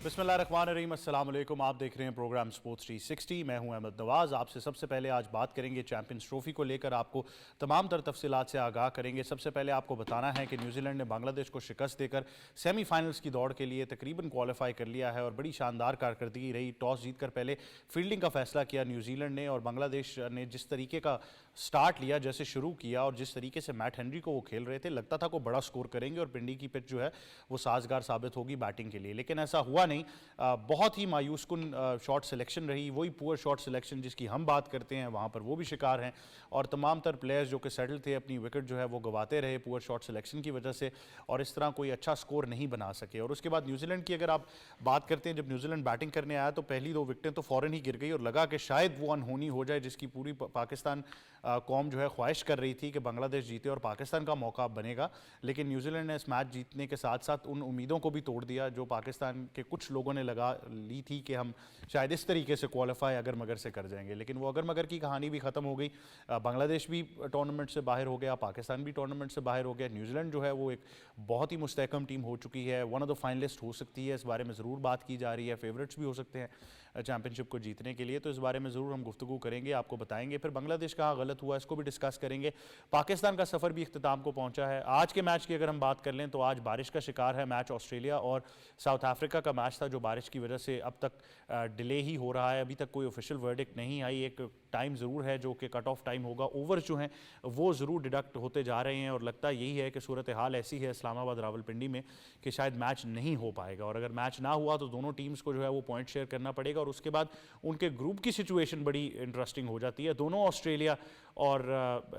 बिस्मिल्लाहिर्रहमानिर्रहीम, अस्सलाम वालेकुम। आप देख रहे हैं प्रोग्राम स्पोर्ट्स 360। मैं हूं अहमद नवाज़। आपसे सबसे पहले आज बात करेंगे चैंपियंस ट्रॉफी को लेकर, आपको तमाम तर तफसीलात से आगाह करेंगे। सबसे पहले आपको बताना है कि न्यूजीलैंड ने बांग्लादेश को शिकस्त देकर सेमीफाइनल्स की दौड़ के लिए तकरीबन क्वालिफाई कर लिया है और बड़ी शानदार कारकर्दगी रही। टॉस जीतकर पहले फील्डिंग का फैसला किया न्यूजीलैंड ने और बांग्लादेश ने जिस तरीके का स्टार्ट लिया, जैसे शुरू किया और जिस तरीके से मैट हेनरी को वो खेल रहे थे, लगता था को बड़ा स्कोर करेंगे और पिंडी की पिच जो है वो साजगार साबित होगी बैटिंग के लिए, लेकिन ऐसा हुआ नहीं। बहुत ही मायूस कुन शॉट सिलेक्शन रही। वही पुअर शॉट सिलेक्शन जिसकी हम बात करते हैं, वहाँ पर वो भी शिकार हैं और तमाम तर प्लेयर्स जो कि सेटल थे अपनी विकेट जो है वो गवाते रहे पुअर शॉट सिलेक्शन की वजह से और इस तरह कोई अच्छा स्कोर नहीं बना सके। और उसके बाद न्यूजीलैंड की अगर आप बात करते हैं, जब न्यूजीलैंड बैटिंग करने आया तो पहली 2 विकेटें तो फ़ौरन ही गिर गई और लगा कि शायद वो अनहोनी हो जाए जिसकी पूरी पाकिस्तान कौम जो है ख्वाहिश कर रही थी कि बांग्लादेश जीते और पाकिस्तान का मौका बनेगा। लेकिन न्यूजीलैंड ने इस मैच जीतने के साथ साथ उन उम्मीदों को भी तोड़ दिया जो पाकिस्तान के कुछ लोगों ने लगा ली थी कि हम शायद इस तरीके से क्वालिफाई अगर मगर से कर जाएंगे, लेकिन वो अगर मगर की कहानी भी ख़त्म हो गई। बांग्लादेश भी टूर्नामेंट से बाहर हो गया, पाकिस्तान भी टूर्नामेंट से बाहर हो गया। न्यूजीलैंड जो है वो एक बहुत ही मुस्तहकम टीम हो चुकी है, वन ऑफ द फाइनलिस्ट हो सकती है, इस बारे में ज़रूर बात की जा रही है। फेवरेट्स भी हो सकते हैं चैंपियनशिप को जीतने के लिए, तो इस बारे में ज़रूर हम गुफ्तगू करेंगे, आपको बताएंगे। फिर बांग्लादेश कहाँ गलत हुआ इसको भी डिस्कस करेंगे। पाकिस्तान का सफ़र भी इख्तिताम को पहुँचा है। आज के मैच की अगर हम बात कर लें तो आज बारिश का शिकार है मैच। ऑस्ट्रेलिया और साउथ अफ्रीका का मैच था जो बारिश की वजह से अब तक डिले ही हो रहा है। अभी तक कोई ऑफिशियल वर्डिक्ट नहीं आई। एक टाइम ज़रूर है जो कि कट ऑफ टाइम होगा। ओवर जो हैं वो ज़रूर डिडक्ट होते जा रहे हैं और लगता यही है कि सूरत हाल ऐसी है इस्लामाबाद रावलपिंडी में कि शायद मैच नहीं हो पाएगा और अगर मैच ना हुआ तो दोनों टीम्स को जो है वो पॉइंट शेयर करना पड़ेगा और उसके बाद उनके ग्रुप की सिचुएशन बड़ी इंटरेस्टिंग हो जाती है। दोनों ऑस्ट्रेलिया और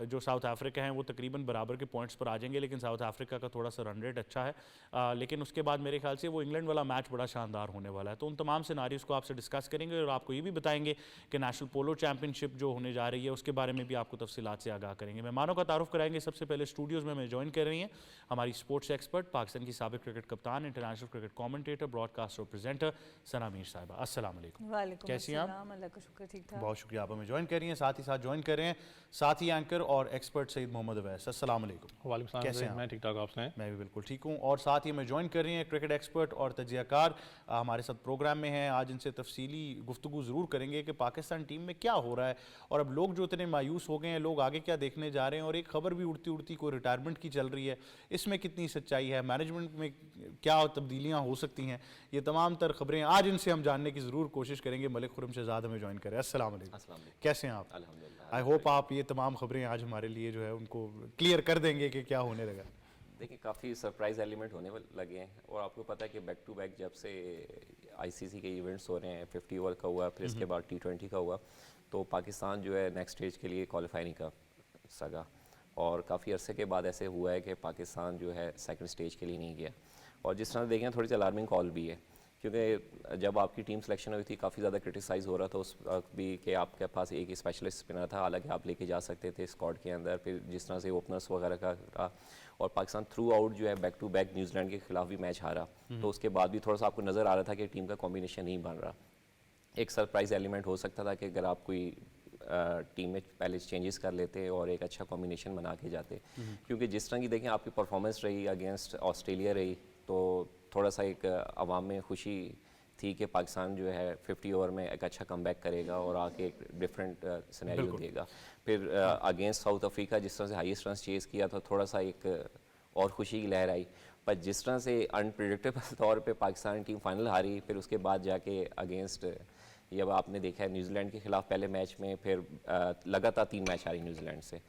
जो साउथ अफ्रीका हैं वो तकरीबन बराबर के पॉइंट्स पर आ जाएंगे, लेकिन साउथ अफ्रीका का थोड़ा सा रन रेट अच्छा है। लेकिन उसके बाद मेरे ख्याल से वो इंग्लैंड वाला मैच बड़ा शानदार होने वाला है। तो उन तमाम सिनारियोज़ को आपसे डिस्कस करेंगे और आपको ये भी बताएंगे कि नेशनल पोलो चैंपियनशिप जो होने जा रही है उसके बारे में भी आपको तफसीलात से आगाह करेंगे। मेहमानों का तारुफ कराएंगे। सबसे पहले स्टूडियोज़ में हमें ज्वाइन कर रही हैं हमारी स्पोर्ट्स एक्सपर्ट, पाकिस्तान की साबिक क्रिकेट कप्तान, इंटरनेशनल क्रिकेट कॉमेंटेटर, ब्रॉडकास्टर और प्रेजेंटर सना मीर साहिबा। अस्सलाम वालेकुम। कैसी हैं आप? अल्लाह का शुक्र, ठीक ठाक। बहुत शुक्रिया, आप हमें ज्वाइन कर रही हैं। साथ ही साथ ज्वाइन कर रहे हैं साथी एंकर और एक्सपर्ट सईद मोहम्मद अवैस। अस्सलाम वालेकुम। वालेकुम कैसे हैं? मैं ठीक ठाक, आप सुनाएं? मैं भी बिल्कुल ठीक हूँ। और साथ ही हमें ज्वाइन कर रही हैं क्रिकेट एक्सपर्ट और तजियाकार हमारे साथ प्रोग्राम में हैं। आज इनसे तफसीली गुफ्तगू ज़रूर करेंगे कि पाकिस्तान टीम में क्या हो रहा है और अब लोग जो इतने मायूस हो गए हैं, लोग आगे क्या देखने जा रहे हैं और एक खबर भी उड़ती उड़ती कोई रिटायरमेंट की चल रही है, इसमें कितनी सच्चाई है, मैनेजमेंट में क्या तब्दीलियाँ हो सकती हैं, ये तमाम तर खबरें आज इनसे हम जानने की ज़रूर कोशिश करेंगे। मलिक खुरम शहजाद हमें ज्वाइन करें। अस्सलाम वालेकुम। कैसे हैं आप? अल्हम्दुलिल्लाह। आई होप आप ये तमाम खबरें आज हमारे लिए जो है उनको क्लियर कर देंगे कि क्या होने लगा। देखिए, काफ़ी सरप्राइज एलिमेंट होने लगे हैं और आपको पता है कि बैक टू बैक जब से आईसीसी के इवेंट्स हो रहे हैं, 50 ओवर का हुआ, फिर इसके बाद T20 का हुआ, तो पाकिस्तान जो है नेक्स्ट स्टेज के लिए क्वालिफाई नहीं कर सका और काफ़ी अरसे के बाद ऐसे हुआ है कि पाकिस्तान जो है सेकंड स्टेज के लिए नहीं गया। और जिस तरह देखें थोड़ी सी अलार्मिंग कॉल भी है, क्योंकि जब आपकी टीम सिलेक्शन हुई थी काफ़ी ज़्यादा क्रिटिसाइज़ हो रहा था उस वक्त भी कि आपके पास एक स्पेशलिस्ट स्पिनर था, हालांकि आप लेके जा सकते थे स्क्वाड के अंदर। फिर जिस तरह से ओपनर्स वगैरह का रहा और पाकिस्तान थ्रू आउट जो है बैक टू बैक न्यूजीलैंड के खिलाफ भी मैच हारा, तो उसके बाद भी थोड़ा सा आपको नज़र आ रहा था कि टीम का कॉम्बिनेशन नहीं बन रहा। एक सरप्राइज एलिमेंट हो सकता था कि अगर आप कोई टीम में पहले चेंजेस कर लेते और एक अच्छा कॉम्बिनेशन बना के जाते, क्योंकि जिस तरह की देखें आपकी परफॉर्मेंस रही अगेंस्ट ऑस्ट्रेलिया रही, तो थोड़ा सा एक आवाम में खुशी थी कि पाकिस्तान जो है 50 ओवर में एक अच्छा कमबैक करेगा और आके एक डिफरेंट सिनेरियो देगा। फिर अगेंस्ट साउथ अफ्रीका जिस तरह से हाईएस्ट रन चेस किया था, थोड़ा सा एक और खुशी की लहर आई। पर जिस तरह से अनप्रिडिक्टेबल तौर पे पाकिस्तान टीम फाइनल हारी, फिर उसके बाद जाके अगेंस्ट जब आपने देखा है न्यूजीलैंड के खिलाफ पहले मैच में, फिर लगातार 3 मैच हारी न्यूजीलैंड से,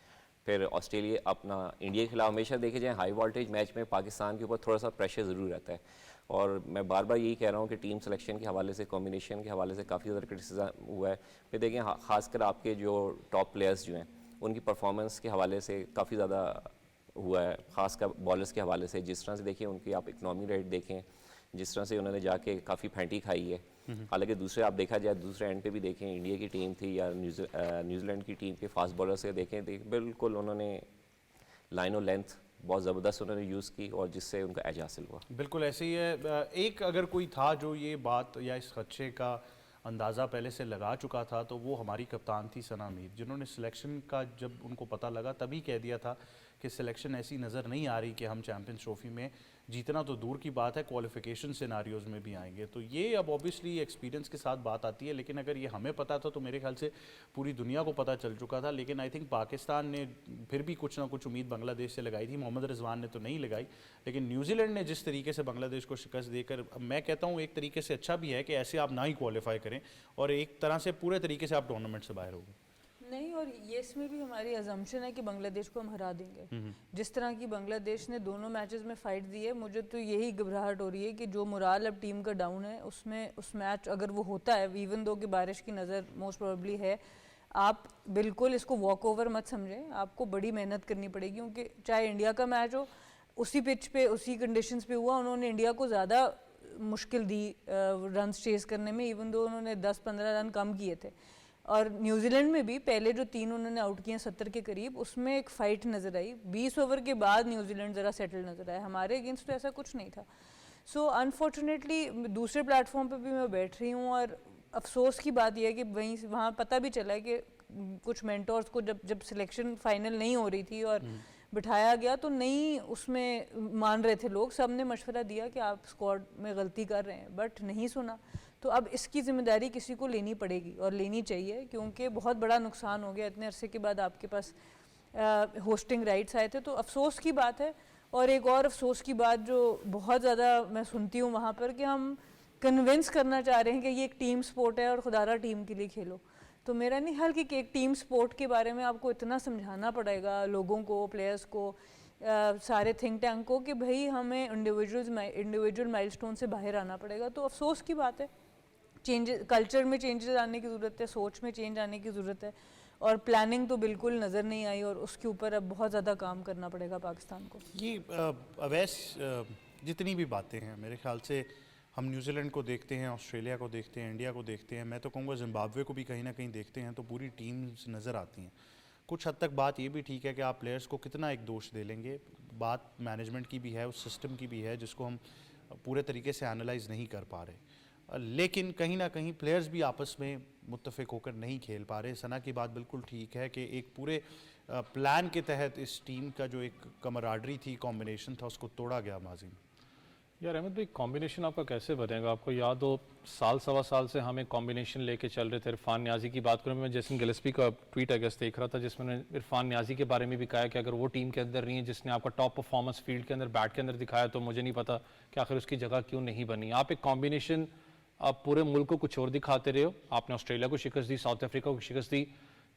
फिर ऑस्ट्रेलिया अपना इंडिया के खिलाफ। हमेशा देखे जाए हाई वोल्टेज मैच में पाकिस्तान के ऊपर थोड़ा सा प्रेशर ज़रूर रहता है और मैं बार बार यही कह रहा हूँ कि टीम सिलेक्शन के हवाले से, कॉम्बिनेशन के हवाले से काफ़ी ज़्यादा क्रिटिसिज्म हुआ है। फिर देखें ख़ासकर आपके जो टॉप प्लेयर्स जो हैं उनकी परफॉर्मेंस के हवाले से काफ़ी ज़्यादा हुआ है, ख़ासकर बॉलर्स के हवाले से। जिस तरह से देखिए उनकी आप इकनॉमी रेट देखें, जिस तरह से उन्होंने जाके काफ़ी फेंटी खाई है। हालांकि दूसरे आप देखा जाए दूसरे एंड पे भी देखें, इंडिया की टीम थी या न्यूजीलैंड की टीम के फास्ट बॉलर से देखें, बिल्कुल उन्होंने लाइन और लेंथ बहुत ज़बरदस्त उन्होंने यूज़ की और जिससे उनका एज हासिल हुआ। बिल्कुल ऐसे ही है। एक अगर कोई था जो ये बात या इस खदशे का अंदाज़ा पहले से लगा चुका था तो वो हमारी कप्तान थी सना मीर, जिन्होंने सिलेक्शन का जब उनको पता लगा तभी कह दिया था कि सिलेक्शन ऐसी नज़र नहीं आ रही कि हम चैम्पियंस ट्रॉफी में जीतना तो दूर की बात है, क्वालिफिकेशन सिनारियोज में भी आएंगे। तो ये अब ऑब्वियसली एक्सपीरियंस के साथ बात आती है, लेकिन अगर ये हमें पता था तो मेरे ख्याल से पूरी दुनिया को पता चल चुका था। लेकिन आई थिंक पाकिस्तान ने फिर भी कुछ ना कुछ उम्मीद बांग्लादेश से लगाई थी। मोहम्मद रिजवान ने तो नहीं लगाई, लेकिन न्यूजीलैंड ने जिस तरीके से बांग्लादेश को शिकस्त देकर, मैं कहता हूँ एक तरीके से अच्छा भी है कि ऐसे आप ना ही क्वालिफाई करें और एक तरह से पूरे तरीके से आप टूर्नामेंट से बाहर हो गए। नहीं, और ये इसमें भी हमारी अजम्पशन है कि बांग्लादेश को हम हरा देंगे। जिस तरह की बांग्लादेश ने दोनों मैचेस में फाइट दी है, मुझे तो यही घबराहट हो रही है कि जो मोराल अब टीम का डाउन है उसमें उस मैच अगर वो होता है, इवन दो कि बारिश की नज़र मोस्ट प्रोबेबली है, आप बिल्कुल इसको वॉक ओवर मत समझें। आपको बड़ी मेहनत करनी पड़ेगी, क्योंकि चाहे इंडिया का मैच हो, उसी पिच पे उसी कंडीशंस पे हुआ, उन्होंने इंडिया को ज़्यादा मुश्किल दी रन चेस करने में, इवन दो उन्होंने 10-15 रन कम किए थे। और न्यूजीलैंड में भी पहले जो 3 उन्होंने आउट किए 70 के करीब, उसमें एक फ़ाइट नज़र आई। 20 ओवर के बाद न्यूजीलैंड ज़रा सेटल नज़र आया। हमारे अगेंस्ट तो ऐसा कुछ नहीं था। सो अनफॉर्चुनेटली दूसरे प्लेटफॉर्म पे भी मैं बैठ रही हूँ, और अफसोस की बात यह है कि वहाँ पता भी चला है कि कुछ मेंटोर्स को जब सिलेक्शन फाइनल नहीं हो रही थी और बिठाया गया तो नहीं उसमें मान रहे थे लोग। सब ने मशवरा दिया कि आप स्क्वाड में गलती कर रहे हैं, बट नहीं सुना। तो अब इसकी ज़िम्मेदारी किसी को लेनी पड़ेगी और लेनी चाहिए, क्योंकि बहुत बड़ा नुकसान हो गया। इतने अरसे के बाद आपके पास होस्टिंग राइट्स आए थे, तो अफसोस की बात है। और एक और अफसोस की बात जो बहुत ज़्यादा मैं सुनती हूँ वहाँ पर, कि हम कन्विंस करना चाह रहे हैं कि ये एक टीम स्पोर्ट है और खुदारा टीम के लिए खेलो। तो मेरा नहीं ख्याल कि एक टीम स्पोर्ट के बारे में आपको इतना समझाना पड़ेगा लोगों को, प्लेयर्स को, सारे थिंक टैंक को, कि भाई हमें इंडिविजुअल माइलस्टोन से बाहर आना पड़ेगा। तो अफसोस की बात है। चेंजेस, कल्चर में चेंजेस आने की ज़रूरत है, सोच में चेंज आने की ज़रूरत है, और प्लानिंग तो बिल्कुल नज़र नहीं आई, और उसके ऊपर अब बहुत ज़्यादा काम करना पड़ेगा पाकिस्तान को। ये अवैस जितनी भी बातें हैं, मेरे ख्याल से हम न्यूजीलैंड को देखते हैं, ऑस्ट्रेलिया को देखते हैं, इंडिया को देखते हैं, मैं तो कहूँगा जिम्बाब्वे को भी कहीं ना कहीं देखते हैं, तो पूरी टीम्स नज़र आती हैं। कुछ हद तक बात ये भी ठीक है कि आप प्लेयर्स को कितना एक दोष दे लेंगे, बात मैनेजमेंट की भी है, उस सिस्टम की भी है जिसको हम पूरे तरीके से एनालाइज नहीं कर पा रहे। लेकिन कहीं ना कहीं प्लेयर्स भी आपस में मुत्तफिक होकर नहीं खेल पा रहे। सना की बात बिल्कुल ठीक है कि एक पूरे प्लान के तहत इस टीम का जो एक कमराडरी थी, कॉम्बिनेशन था, उसको तोड़ा गया माजी में। यार अहमद भाई, कॉम्बिनेशन आपका कैसे बनेगा? आपको याद हो साल सवा साल से हम एक कॉम्बिनेशन लेके चल रहे थे। इरफान न्याजी की बात करूँ, मैं जैसन गिलेस्पी का ट्वीट अगस्त देख रहा था जिसमें इरफान न्याजी के बारे में भी कहा कि अगर वो टीम के अंदर नहीं है जिसने आपका टॉप परफॉर्मेंस फील्ड के अंदर बैट के अंदर दिखाया, तो मुझे नहीं पता कि आखिर उसकी जगह क्यों नहीं बनी। आप एक कॉम्बिनेशन, आप पूरे मुल्क को कुछ और दिखाते रहे हो। आपने ऑस्ट्रेलिया को शिकस्त दी, साउथ अफ्रीका को शिकस्त दी।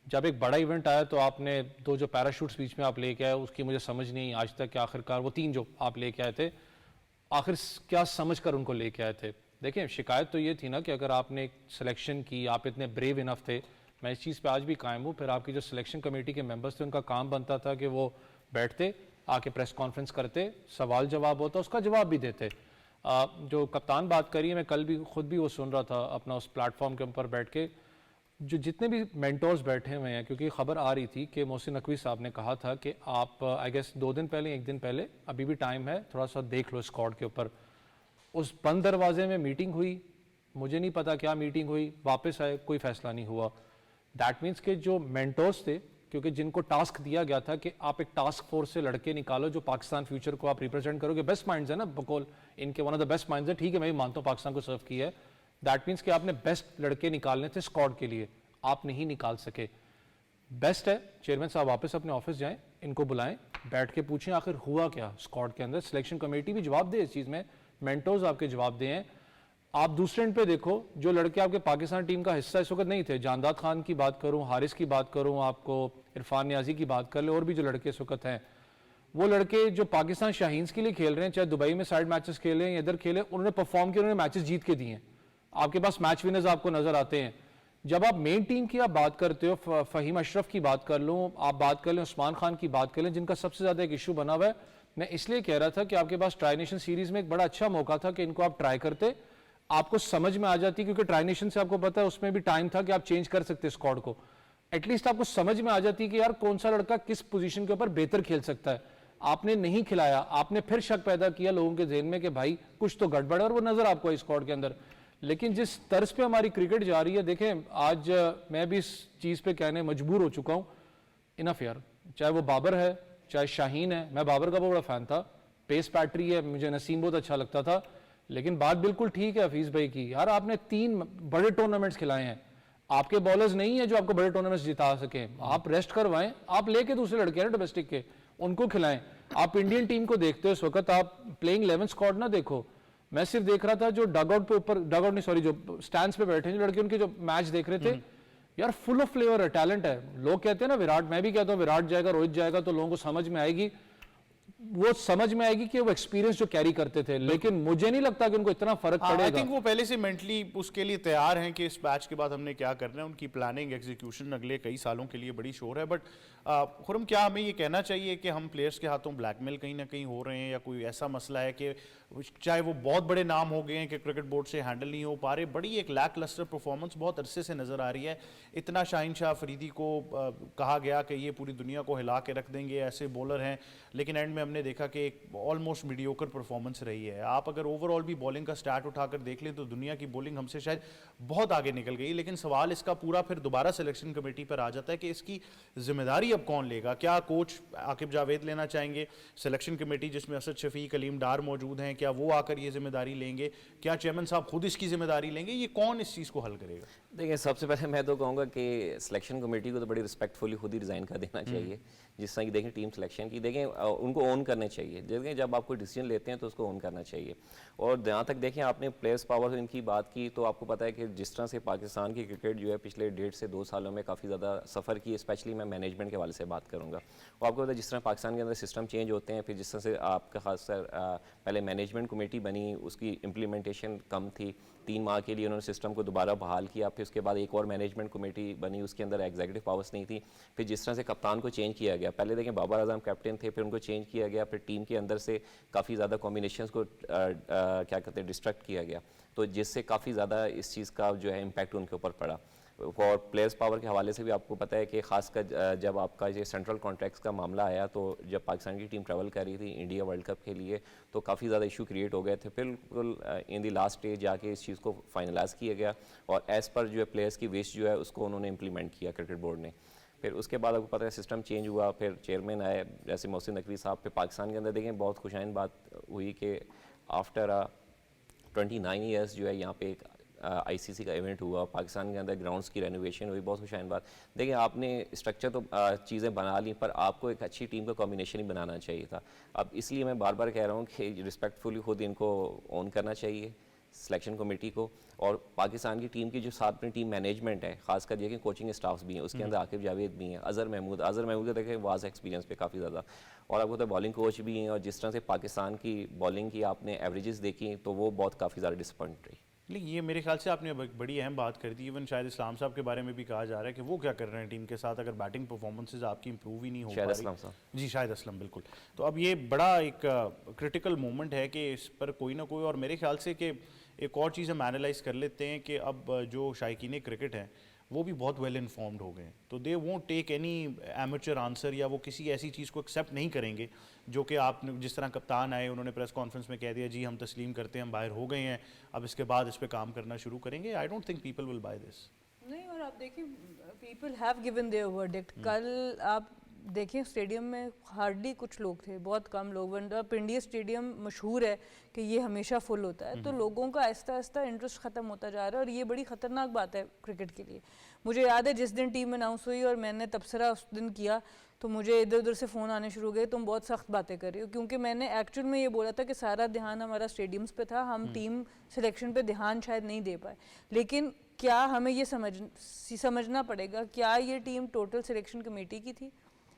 जब एक बड़ा इवेंट आया तो आपने 2 जो पैराशूट्स बीच में आप लेके आए, उसकी मुझे समझ नहीं आज तक कि आखिरकार वो 3 जो आप लेके आए थे, आखिर क्या समझ कर उनको लेके आए थे। देखिए, शिकायत तो ये थी ना कि अगर आपने सिलेक्शन की, आप इतने ब्रेव इनफ थे, मैं इस चीज़ पे आज भी कायम हूँ। फिर आपकी जो सिलेक्शन कमेटी के मेंबर्स थे, उनका काम बनता था कि वो बैठते, आके प्रेस कॉन्फ्रेंस करते, सवाल जवाब होता, उसका जवाब भी देते। जो कप्तान बात करी, मैं कल भी खुद भी वो सुन रहा था अपना उस प्लेटफॉर्म के ऊपर बैठ के, जो जितने भी मेंटोर्स बैठे हुए हैं, क्योंकि खबर आ रही थी कि मोहसिन नकवी साहब ने कहा था कि आप आई गेस 2 दिन पहले, 1 दिन पहले, अभी भी टाइम है, थोड़ा सा देख लो स्क्वाड के ऊपर। उस बंद दरवाजे में मीटिंग हुई, मुझे नहीं पता क्या मीटिंग हुई, वापस आए, कोई फैसला नहीं हुआ। दैट मीन्स के जो मेंटोर्स थे, क्योंकि जिनको टास्क दिया गया था कि आप एक टास्क फोर्स से लड़के निकालो जो पाकिस्तान फ्यूचर को आप रिप्रेजेंट करोगे, बेस्ट माइंड्स है ना, बकौल इनके one of the best minds है, ठीक है, मैं भी मानता हूँ पाकिस्तान को सर्व किया है। दैट मीन्स कि आपने बेस्ट लड़के निकालने थे स्क्वाड के लिए, आप नहीं निकाल सके। बेस्ट है चेयरमैन साहब वापस अपने ऑफिस जाएं, इनको बुलाएं, बैठ के पूछें आखिर हुआ क्या स्क्वाड के अंदर। सिलेक्शन कमेटी भी जवाब दे इस चीज़ में, मेंटोर्स आपके जवाब दें। आप दूसरे एंड पे देखो, जो लड़के आपके पाकिस्तान टीम का हिस्सा इस वक्त नहीं थे, जानदाद खान की बात करूं, हारिस की बात करूं, आपको इरफान न्याजी की बात कर ले, और भी जो लड़के इस वक्त हैं, वो लड़के जो पाकिस्तान शाहीन्स के लिए खेल रहे हैं, चाहे दुबई में साइड मैचेस खेले या इधर खेले, उन्होंने परफॉर्म किया, उन्होंने मैचेस जीत के दिए हैं। आपके पास मैच विनर्स आपको नजर आते हैं। जब आप मेन टीम की आप बात करते हो, फहीम अशरफ की बात कर लूं, आप बात कर लें उस्मान खान की बात कर लें, जिनका सबसे ज्यादा एक इशू बना हुआ है। मैं इसलिए कह रहा था कि आपके पास ट्राई नेशन सीरीज में एक बड़ा अच्छा मौका था कि इनको आप ट्राई करते, आपको समझ में आ जाती, क्योंकि ट्राई नेशन से आपको पता है उसमें भी टाइम था कि आप चेंज कर सकते स्क्वाड को। एटलीस्ट आपको समझ में आ जाती कि यार कौन सा लड़का किस पोजीशन के ऊपर बेहतर खेल सकता है। आपने नहीं खिलाया, आपने फिर शक पैदा किया लोगों के ज़हन में कि भाई कुछ तो गड़बड़ है, और वो नजर आपको स्क्वाड के अंदर। लेकिन जिस तर्ज पे हमारी क्रिकेट जा रही है, देखें आज मैं भी इस चीज़ पे कहने मजबूर हो चुका हूँ, इनफ यार, चाहे वो बाबर है, चाहे शाहीन है, मैं बाबर का बहुत बड़ा फ़ैन था, पेस पैट्री है, मुझे नसीम बहुत अच्छा लगता था, लेकिन बात बिल्कुल ठीक है हफीज़ भाई की, यार आपने 3 बड़े टूर्नामेंट्स खिलाए हैं, आपके बॉलर्स नहीं है जो आपको बड़े टूर्नामेंट्स जिता सकें, आप रेस्ट करवाएं, आप लेके दूसरे लड़के हैं डोमेस्टिक के, उनको खिलाएं। आप इंडियन टीम को देखते हो इस वक्त, आप प्लेइंग 11 स्क्वाड ना देखो, मैं सिर्फ देख रहा था जो डगआउट पे ऊपर, डगआउट नहीं सॉरी, जो स्टैंड्स पे बैठे हैं जो लड़के, उनके जो मैच देख रहे थे, यार फुल ऑफ फ्लेवर है, टैलेंट है। लोग कहते हैं ना विराट, मैं भी कहता हूँ विराट जाएगा, रोहित जाएगा, तो लोगों को समझ में आएगी, वो समझ में आएगी कि वो एक्सपीरियंस जो कैरी करते थे, लेकिन मुझे नहीं लगता कि उनको इतना फर्क पड़ेगा। आई थिंक वो पहले से मेंटली उसके लिए तैयार हैं कि इस मैच के बाद हमने क्या करना है, उनकी प्लानिंग एग्जीक्यूशन अगले कई सालों के लिए बड़ी श्योर है। बट खुरम, क्या हमें ये कहना चाहिए कि हम प्लेयर्स के हाथों ब्लैकमेल कहीं ना कहीं हो रहे हैं, या कोई ऐसा मसला है कि चाहे वो बहुत बड़े नाम हो गए हैं कि क्रिकेट बोर्ड से हैंडल नहीं हो पा रहे, बड़ी एक लैक लस्टर परफॉर्मेंस बहुत अरसे से नज़र आ रही है। इतना शाहीन शाह अफरीदी को कहा गया कि ये पूरी दुनिया को हिला के रख देंगे, ऐसे बॉलर हैं, लेकिन एंड में हमने देखा कि एक ऑलमोस्ट मीडियोकर परफॉर्मेंस रही है। आप अगर ओवरऑल भी बॉलिंग का स्टैट उठाकर देख लें तो दुनिया की बॉलिंग हमसे शायद बहुत आगे निकल गई, लेकिन सवाल इसका पूरा फिर दोबारा सिलेक्शन कमेटी पर आ जाता है कि इसकी जिम्मेदारी अब कौन लेगा। क्या कोच आकिब जावेद लेना चाहेंगे, सिलेक्शन कमेटी जिसमें असद शफीक, कलीम डार मौजूद हैं, क्या वो आकर ये जिम्मेदारी लेंगे, क्या चेयरमैन साहब खुद इसकी जिम्मेदारी लेंगे, ये कौन इस चीज़ को हल करेगा? देखिए, सबसे पहले मैं तो कहूँगा कि सिलेक्शन कमेटी को तो बड़ी रिस्पेक्टफुली खुद ही रिज़ाइन कर देना चाहिए। जिस तरह की देखें टीम सिलेक्शन की, देखें उनको ओन करने चाहिए। देखें जब आप कोई डिसीजन लेते हैं तो उसको ओन करना चाहिए। और जहाँ तक देखें आपने प्लेयर्स पावर इनकी बात की, तो आपको पता है कि जिस तरह से पाकिस्तान की क्रिकेट जो है पिछले 1.5 से 2 सालों में काफ़ी ज़्यादा सफ़र की, स्पेशली मैं मैनेजमेंट के हवाले से बात करूँगा। और आपको पता है जिस तरह पाकिस्तान के अंदर सिस्टम चेंज होते हैं, फिर जिस तरह से आपका खासकर पहले मैनेजमेंट कमेटी बनी, उसकी इम्प्लीमेंटेशन कम थी, 3 माह के लिए उन्होंने सिस्टम को दोबारा बहाल किया, फिर उसके बाद एक और मैनेजमेंट कमेटी बनी, उसके अंदर एग्जीक्यूटिव पावर्स नहीं थी। फिर जिस तरह से कप्तान को चेंज किया गया, पहले देखें बाबर आजम कैप्टन थे, फिर उनको चेंज किया गया, फिर टीम के अंदर से काफ़ी ज़्यादा कॉम्बिनेशंस को क्या कहते हैं डिस्ट्रैक्ट किया गया, तो जिससे काफ़ी ज़्यादा इस चीज़ का जो है इम्पैक्ट उनके ऊपर पड़ा। और प्लेयर्स पावर के हवाले से भी आपको पता है कि खासकर जब आपका ये सेंट्रल कॉन्ट्रैक्ट्स का मामला आया, तो जब पाकिस्तान की टीम ट्रैवल कर रही थी इंडिया वर्ल्ड कप के लिए, तो काफ़ी ज़्यादा इशू क्रिएट हो गए थे। बिल्कुल इन दी लास्ट स्टेज जाके इस चीज़ को फाइनलाइज किया गया, और एज़ पर जो है प्लेयर्स की विश जो है उसको उन्होंने इम्प्लीमेंट किया क्रिकेट बोर्ड ने। फिर उसके बाद आपको पता है सिस्टम चेंज हुआ, फिर चेयरमैन आए जैसे मोहसिन नकवी साहब। फिर पाकिस्तान के अंदर देखें बहुत खुशाइन बात हुई कि आफ्टर 29 ईयर्स जो है यहाँ पे एक आईसीसी का इवेंट हुआ, पाकिस्तान के अंदर ग्राउंड्स की रेनोवेशन हुई, बहुत खुशाइन बात। देखिए आपने स्ट्रक्चर तो चीज़ें बना ली, पर आपको एक अच्छी टीम का कॉम्बिनेशन ही बनाना चाहिए था। अब इसलिए मैं बार बार कह रहा हूँ कि रिस्पेक्टफुली खुद इनको ऑन करना चाहिए सिलेक्शन कमेटी को, और पाकिस्तान की टीम की जो साथ में टीम मैनेजमेंट है, खासकर देखिए कोचिंग स्टाफ्स भी हैं, उसके अंदर आकिब जावेद भी हैं, अजहर महमूद का देखें वाज एक्सपीरियंस पे काफ़ी ज़्यादा, और आपको तो बॉलिंग कोच भी हैं। और जिस तरह से पाकिस्तान की बॉलिंग की आपने एवरेजेस देखी, तो वो बहुत काफ़ी ज़्यादा डिसअपॉइंट रही। लेकिन ये मेरे ख्याल से आपने बड़ी अहम बात कर दी। इवन शायद इस्लाम साहब के बारे में भी कहा जा रहा है कि वो क्या कर रहे हैं टीम के साथ, अगर बैटिंग परफॉर्मेंसेज आपकी इंप्रूव ही नहीं हो पा रही। जी शाहिद असलम, बिल्कुल। तो अब ये बड़ा एक क्रिटिकल मोमेंट है कि इस पर कोई ना कोई, और मेरे ख्याल से कि एक और चीज़ हम एनालाइज कर लेते हैं कि अब जो शायकीन क्रिकेट हैं वो भी बहुत वेल इन्फॉर्म्ड हो गए हैं, तो they won't take any amateur answer, या वो किसी ऐसी चीज़ को एक्सेप्ट नहीं करेंगे जो कि आप जिस तरह कप्तान आए, उन्होंने प्रेस कॉन्फ्रेंस में कह दिया जी हम तस्लीम करते हैं, हम बाहर हो गए हैं, अब इसके बाद इस पर काम करना शुरू करेंगे। I don't think people will buy this. नहीं, और आप देखिए people have given their verdict. कल आप देखें स्टेडियम में हार्डली कुछ लोग थे, बहुत कम लोग। वनडर इंडिया स्टेडियम मशहूर है कि ये हमेशा फुल होता है, तो लोगों का आहिस्ता आहिस्ता इंटरेस्ट ख़त्म होता जा रहा है, और ये बड़ी ख़तरनाक बात है क्रिकेट के लिए। मुझे याद है जिस दिन टीम अनाउंस हुई और मैंने तबसरा उस दिन किया, तो मुझे इधर उधर से फ़ोन आने शुरू हो गए, तुम बहुत सख्त बातें कर रही हो, क्योंकि मैंने एक्चुअल में ये बोला था कि सारा ध्यान हमारा स्टेडियम्स पे था, हम टीम सिलेक्शन पे ध्यान शायद नहीं दे पाए। लेकिन क्या हमें ये समझना पड़ेगा, क्या ये टीम टोटल सिलेक्शन कमेटी की थी,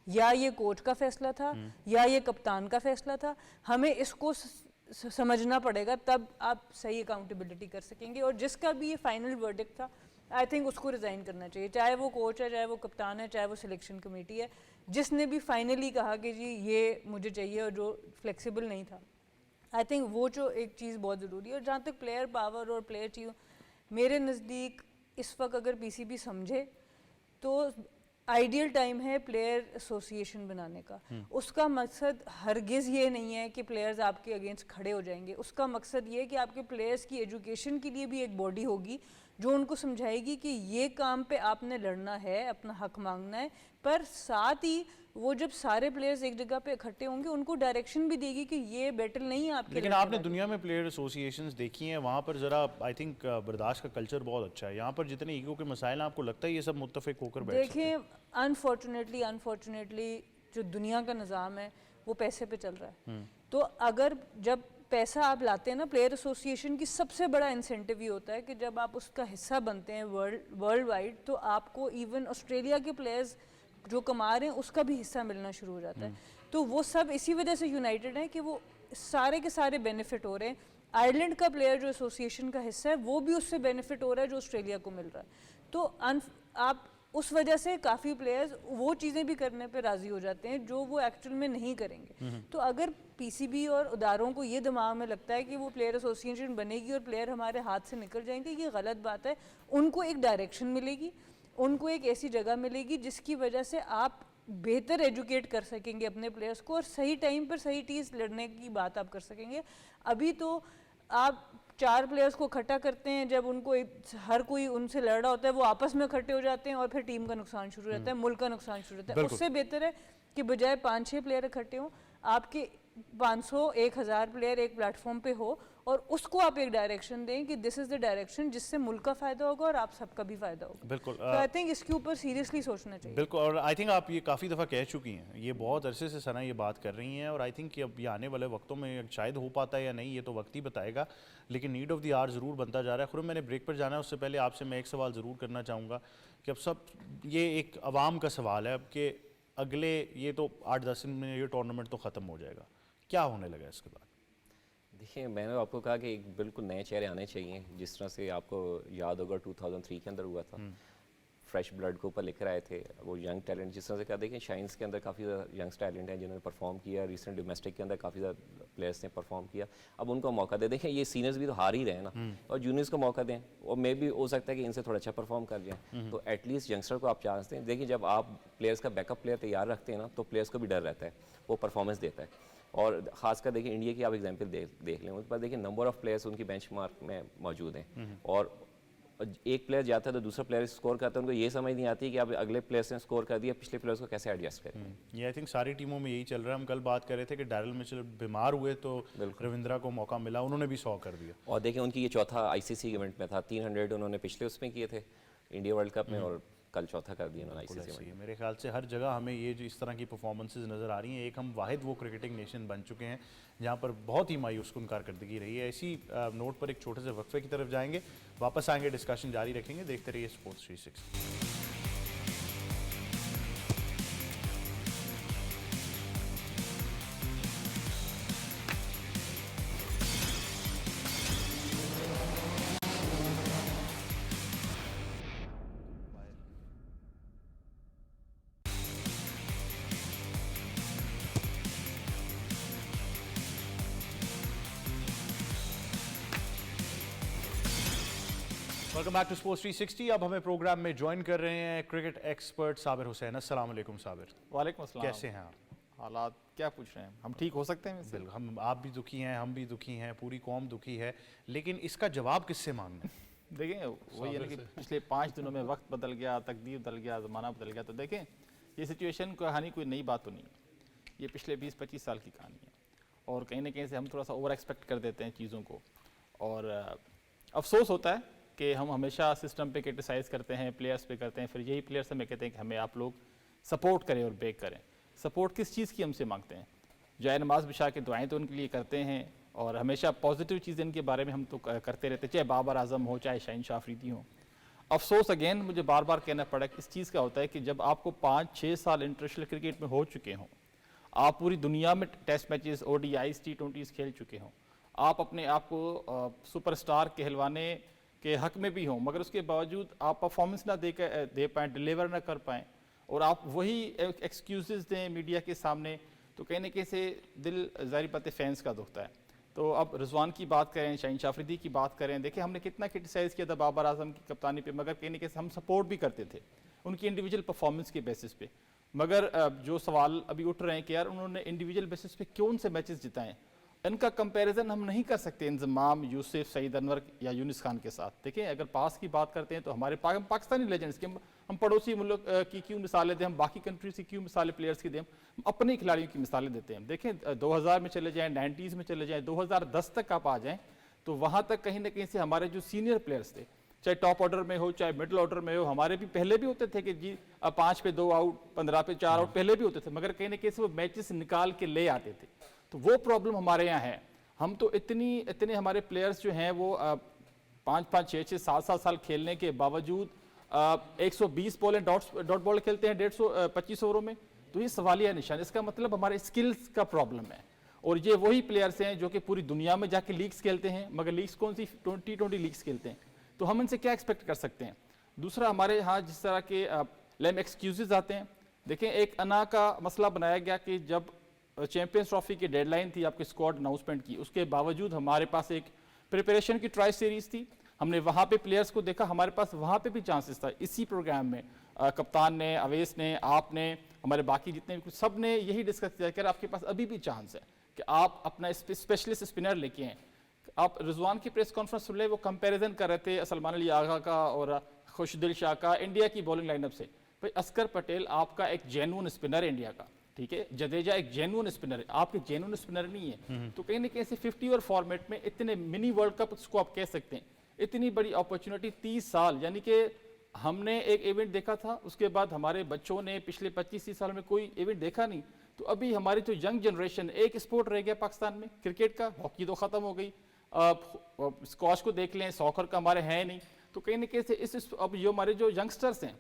या ये कोच का फैसला था, या ये कप्तान का फैसला था? हमें इसको समझना पड़ेगा, तब आप सही अकाउंटेबिलिटी कर सकेंगे। और जिसका भी ये फाइनल वर्डिक्ट था, आई थिंक उसको रिज़ाइन करना चाहिए, चाहे वो कोच है, चाहे वो कप्तान है, चाहे वो सिलेक्शन कमेटी है, जिसने भी फाइनली कहा कि जी ये मुझे चाहिए, और जो फ्लेक्सिबल नहीं था। आई थिंक वो जो एक चीज़ बहुत ज़रूरी है। और जहाँ तक प्लेयर पावर और प्लेयर चीज़, मेरे नज़दीक इस वक्त अगर पीसीबी समझे तो आइडियल टाइम है प्लेयर एसोसिएशन बनाने का। उसका मकसद हरगिज़ ये नहीं है कि प्लेयर्स आपके अगेंस्ट खड़े हो जाएंगे, उसका मकसद ये है कि आपके प्लेयर्स की एजुकेशन के लिए भी एक बॉडी होगी जो उनको समझाएगी कि ये काम पे आपने लड़ना है, अपना हक मांगना है, पर साथ ही वो जब सारे प्लेयर्स एक जगह पे इकट्ठे होंगे उनको डायरेक्शन भी देगी कि ये बैटल नहीं है आपके। लेकिन आपने दुनिया में प्लेयर एसोसिएशंस देखी हैं, वहाँ पर ज़रा आई थिंक बर्दाश्त का कल्चर बहुत अच्छा है। यहाँ पर जितने ईगो के मसाइल हैं, आपको लगता है ये सब मुत्तफिक होकर बैठ सकते हैं? देखिए अनफॉर्चुनेटली जो दुनिया का निज़ाम है वो पैसे पे चल रहा है। तो अगर जब पैसा आप लाते हैं ना, प्लेयर एसोसिएशन की सबसे बड़ा इंसेंटिव ये होता है कि जब आप उसका हिस्सा बनते हैं वर्ल्ड वाइड, तो आपको इवन ऑस्ट्रेलिया के प्लेयर्स जो कमा रहे हैं उसका भी हिस्सा मिलना शुरू हो जाता है। तो वो सब इसी वजह से यूनाइटेड है कि वो सारे के सारे बेनिफिट हो रहे हैं। आयरलैंड का प्लेयर जो एसोसिएशन का हिस्सा है वो भी उससे बेनिफिट हो रहा है जो ऑस्ट्रेलिया को मिल रहा है। तो आप उस वजह से काफ़ी प्लेयर्स वो चीज़ें भी करने पे राज़ी हो जाते हैं जो वो एक्चुअल में नहीं करेंगे। तो अगर पीसीबी और इदारों को ये दिमाग में लगता है कि वो प्लेयर एसोसिएशन बनेगी और प्लेयर हमारे हाथ से निकल जाएंगे, ये गलत बात है। उनको एक डायरेक्शन मिलेगी, उनको एक ऐसी जगह मिलेगी जिसकी वजह से आप बेहतर एजुकेट कर सकेंगे अपने प्लेयर्स को और सही टाइम पर सही चीज़ लड़ने की बात आप कर सकेंगे। अभी तो आप 4 प्लेयर्स को इकट्ठा करते हैं, जब उनको हर कोई उनसे लड़ रहा होता है वो आपस में इकट्ठे हो जाते हैं और फिर टीम का नुकसान शुरू रहता है, मुल्क का नुकसान शुरू रहता है। उससे बेहतर है कि बजाय 5-6 प्लेयर इकट्ठे हों, आपके 500-1000 प्लेयर एक प्लेटफॉर्म पे हो और उसको आप एक डायरेक्शन दें कि दिस इज द डायरेक्शन जिससे मुल्क का फायदा होगा और आप सबका भी फायदा होगा। बिल्कुल। तो आई थिंक इसके ऊपर सीरियसली सोचना चाहिए। बिल्कुल, और आई थिंक आप ये काफ़ी दफ़ा कह चुकी हैं, ये बहुत अरसे से सना ये बात कर रही हैं, और आई थिंक कि अब ये आने वाले वक्तों में शायद हो पाता है या नहीं, ये तो वक्त ही बताएगा, लेकिन नीड ऑफ द आवर ज़रूर बनता जा रहा है। खुद मैंने ब्रेक पर जाना है, उससे पहले आपसे मैं एक सवाल ज़रूर करना चाहूँगा कि अब सब ये एक आवाम का सवाल है अब कि अगले ये तो 8-10 दिन में ये टूर्नामेंट तो ख़त्म हो जाएगा, क्या होने लगा इसके बाद? देखिए, मैंने आपको कहा कि एक बिल्कुल नए चेहरे आने चाहिए, जिस तरह से आपको याद होगा 2003 के अंदर हुआ था, फ्रेश ब्लड को ऊपर लेकर आए थे, वो यंग टैलेंट जिस तरह से कहा। देखिए, शाइन्स के अंदर काफ़ी ज़्यादा यंग टैलेंट हैं जिन्होंने परफॉर्म किया, रिसेंट डोमेस्टिक के अंदर काफ़ी ज़्यादा प्लेयर्स ने परफॉर्म किया। अब उनको मौका दे, देखिए ये सीनियर्स भी तो हार ही रहे हैं ना, और जूनियर्स को मौका दें, और मे भी हो सकता है कि इनसे थोड़ा अच्छा परफॉर्म कर जाएँ, तो एटलीस्ट यंगस्टर को आप चांस दें। देखिए, जब आप प्लेयर्स का बैकअप प्लेयर तैयार रखते हैं ना, तो प्लेयर्स को भी डर रहता है, वो परफॉर्मेंस देता है। और ख़ासकर देखिए इंडिया की आप एग्जांपल देख लें, उस पर देखिए नंबर ऑफ प्लेयर्स उनकी बेंचमार्क में मौजूद हैं, और एक प्लेयर जाता है तो दूसरा प्लेयर स्कोर करता है, उनको ये समझ नहीं आती कि अब अगले प्लेयर्स ने स्कोर कर दिया, पिछले प्लेयर्स को कैसे एडजस्ट करें। ये आई थिंक सारी टीमों में यही चल रहा है। हम कल बात कर रहे थे कि डैरिल मिचेल बीमार हुए तो रविंद्रा को मौका मिला, उन्होंने भी 100 कर दिया। और देखिए उनकी ये चौथा आईसीसी इवेंट में था, 300 उन्होंने पिछले उसमें किए थे इंडिया वर्ल्ड कप में, और कल चौथा कर दिया उन्होंने आईसीसी में। मेरे ख्याल से हर जगह हमें ये जो इस तरह की परफॉर्मेंसेज नज़र आ रही हैं, एक हम वाहिद वो क्रिकेटिंग नेशन बन चुके हैं जहाँ पर बहुत ही मायूसकुन कारकर्दगी रही है। इसी नोट पर एक छोटे से वक्फे की तरफ जाएंगे, वापस आएंगे, डिस्कशन जारी रखेंगे। देखते रहिए sports 360। Welcome back to sports 360। अब हमें प्रोग्राम में ज्वाइन कर रहे हैं क्रिकेट एक्सपर्ट साबिर हुसैन। अस्सलाम वालेकुम साबिर। वालेकुम अस्सलाम। कैसे हैं आप? हालात क्या पूछ रहे हैं, हम ठीक हो सकते हैं? बिल्कुल, हम आप भी दुखी हैं, हम भी दुखी हैं, पूरी कौम दुखी है, लेकिन इसका जवाब किससे मांगना? देखें, वही है कि पिछले 5 दिनों में वक्त बदल गया, तकदीर बदल गया, ज़माना बदल गया। तो देखें, ये सिचुएशन कहानी कोई नई बात तो नहीं है, ये पिछले 20-25 साल की कहानी है, और कहीं ना कहीं से हम थोड़ा सा ओवर एक्सपेक्ट कर देते हैं चीज़ों को, और अफसोस होता है कि हम हमेशा सिस्टम पे क्रिटिसाइज़ करते हैं, प्लेयर्स पे करते हैं, फिर यही प्लेयर्स हमें कहते हैं कि हमें आप लोग सपोर्ट करें और बेक करें। सपोर्ट किस चीज़ की हमसे मांगते हैं? जाए नमाज बिछा के दुआएं तो उनके लिए करते हैं, और हमेशा पॉजिटिव चीज़ें इनके बारे में हम तो करते रहते हैं, चाहे बाबर आजम हो, चाहे शाहीन शाह अफरीदी हो। अफसोस अगेन मुझे बार बार कहना पड़ा कि इस चीज़ का होता है कि जब आपको 5-6 साल इंटरनेशनल क्रिकेट में हो चुके हों, आप पूरी दुनिया में टेस्ट मैचेस, ODIs, T20s खेल चुके हों, आप अपने आप को सुपरस्टार कहलवाने के हक में भी हों, मगर उसके बावजूद आप परफॉर्मेंस ना दे पाएँ, डिलीवर ना कर पाएँ, और आप वही एक्सक्यूज़ दें मीडिया के सामने, तो कहीं ना कहीं से दिल ज़ाहिर बात है फैंस का दुखता है। तो अब रिजवान की बात करें, शाहीन शाह अफरीदी की बात करें, देखिए हमने कितना क्रिटिसाइज़ किया था बाबर आजम की कप्तानी पे, मगर कहीं ना कहीं हम सपोर्ट भी करते थे उनकी इंडिविजुअल परफॉर्मेंस के बेसिस पे। मगर जो सवाल अभी उठ रहे हैं कि यार उन्होंने इंडिविजुअल बेसिस पे क्यों से मैचेस जिताएं, इनका कंपैरिजन हम नहीं कर सकते इंजमाम, यूसुफ, सईद अनवर या यूनिस खान के साथ। देखिए अगर पास की बात करते हैं तो हमारे पाकिस्तानी लेजेंड्स के हम पड़ोसी मुल्क की क्यों मिसालें दें, हम बाकी कंट्रीज की क्यों मिसालें प्लेयर्स की दें, हम अपने खिलाड़ियों की मिसालें देते हैं। देखें 2000 में चले जाएँ, 90s में चले जाएँ, 2010 तक आप आ जाएँ तो वहाँ तक कहीं ना कहीं से हमारे जो सीनियर प्लेयर्स थे, चाहे टॉप ऑर्डर में हो चाहे मिडिल ऑर्डर में हो, हमारे भी पहले भी होते थे कि जी 5 पे 2 आउट, 15 पे 4 आउट पहले भी होते थे, मगर कहीं ना कहीं से वो मैचेस निकाल के ले आते थे। तो वो प्रॉब्लम हमारे यहाँ है। हम तो इतने हमारे प्लेयर्स जो हैं वो 5-5, 6-6, 7-7 साल खेलने के बावजूद 120 बॉल एंड डॉट बॉल खेलते हैं 150-25 ओवरों में। तो ये सवालिया निशान, इसका मतलब हमारे स्किल्स का प्रॉब्लम है। और ये वही प्लेयर्स हैं जो कि पूरी दुनिया में जाके लीग्स खेलते हैं, मगर लीग्स कौन सी, 20-20 लीग्स खेलते हैं। तो हम इनसे क्या एक्सपेक्ट कर सकते हैं। दूसरा हमारे यहाँ जिस तरह के लेम एक्सक्यूजेज आते हैं, देखें एक अना का मसला बनाया गया कि जब चैंपियंस ट्रॉफी की डेडलाइन थी आपके स्क्वाड अनाउंसमेंट की, उसके बावजूद हमारे पास एक प्रिपरेशन की ट्राई सीरीज थी, हमने वहाँ पे प्लेयर्स को देखा, हमारे पास वहाँ पे भी चांसेस था। इसी प्रोग्राम में कप्तान ने, अवेस ने, आपने, हमारे बाकी जितने भी सब ने यही डिस्कस किया कि आपके पास अभी भी चांस है कि आप अपना स्पेशलिस्ट स्पिनर लेके आएँ। आप रिजवान की प्रेस कॉन्फ्रेंस सुन ले, वो कंपैरिजन कर रहे थे सलमान अली आगा का और खुशदिल शाह का इंडिया की बॉलिंग लाइनअप से। भाई अस्कर पटेल आपका एक जेन्युइन स्पिनर है इंडिया का, ठीक है, जडेजा एक जेन्युइन स्पिनर है, आपके जेन्युइन स्पिनर नहीं है। तो कहीं ना कहीं से 50 ओवर फॉर्मेट में इतने मिनी वर्ल्ड कप उसको आप कह सकते हैं, इतनी बड़ी अपॉर्चुनिटी 30 साल, यानी कि हमने एक इवेंट देखा था, उसके बाद हमारे बच्चों ने पिछले 25-30 साल में कोई इवेंट देखा नहीं। तो अभी हमारी जो यंग जनरेशन, एक स्पोर्ट रह गया पाकिस्तान में क्रिकेट का, हॉकी तो ख़त्म हो गई, स्क्वाश को देख लें, सॉकर का हमारे है नहीं। तो कहीं ना कहीं से अब जो हमारे जो यंगस्टर्स हैं,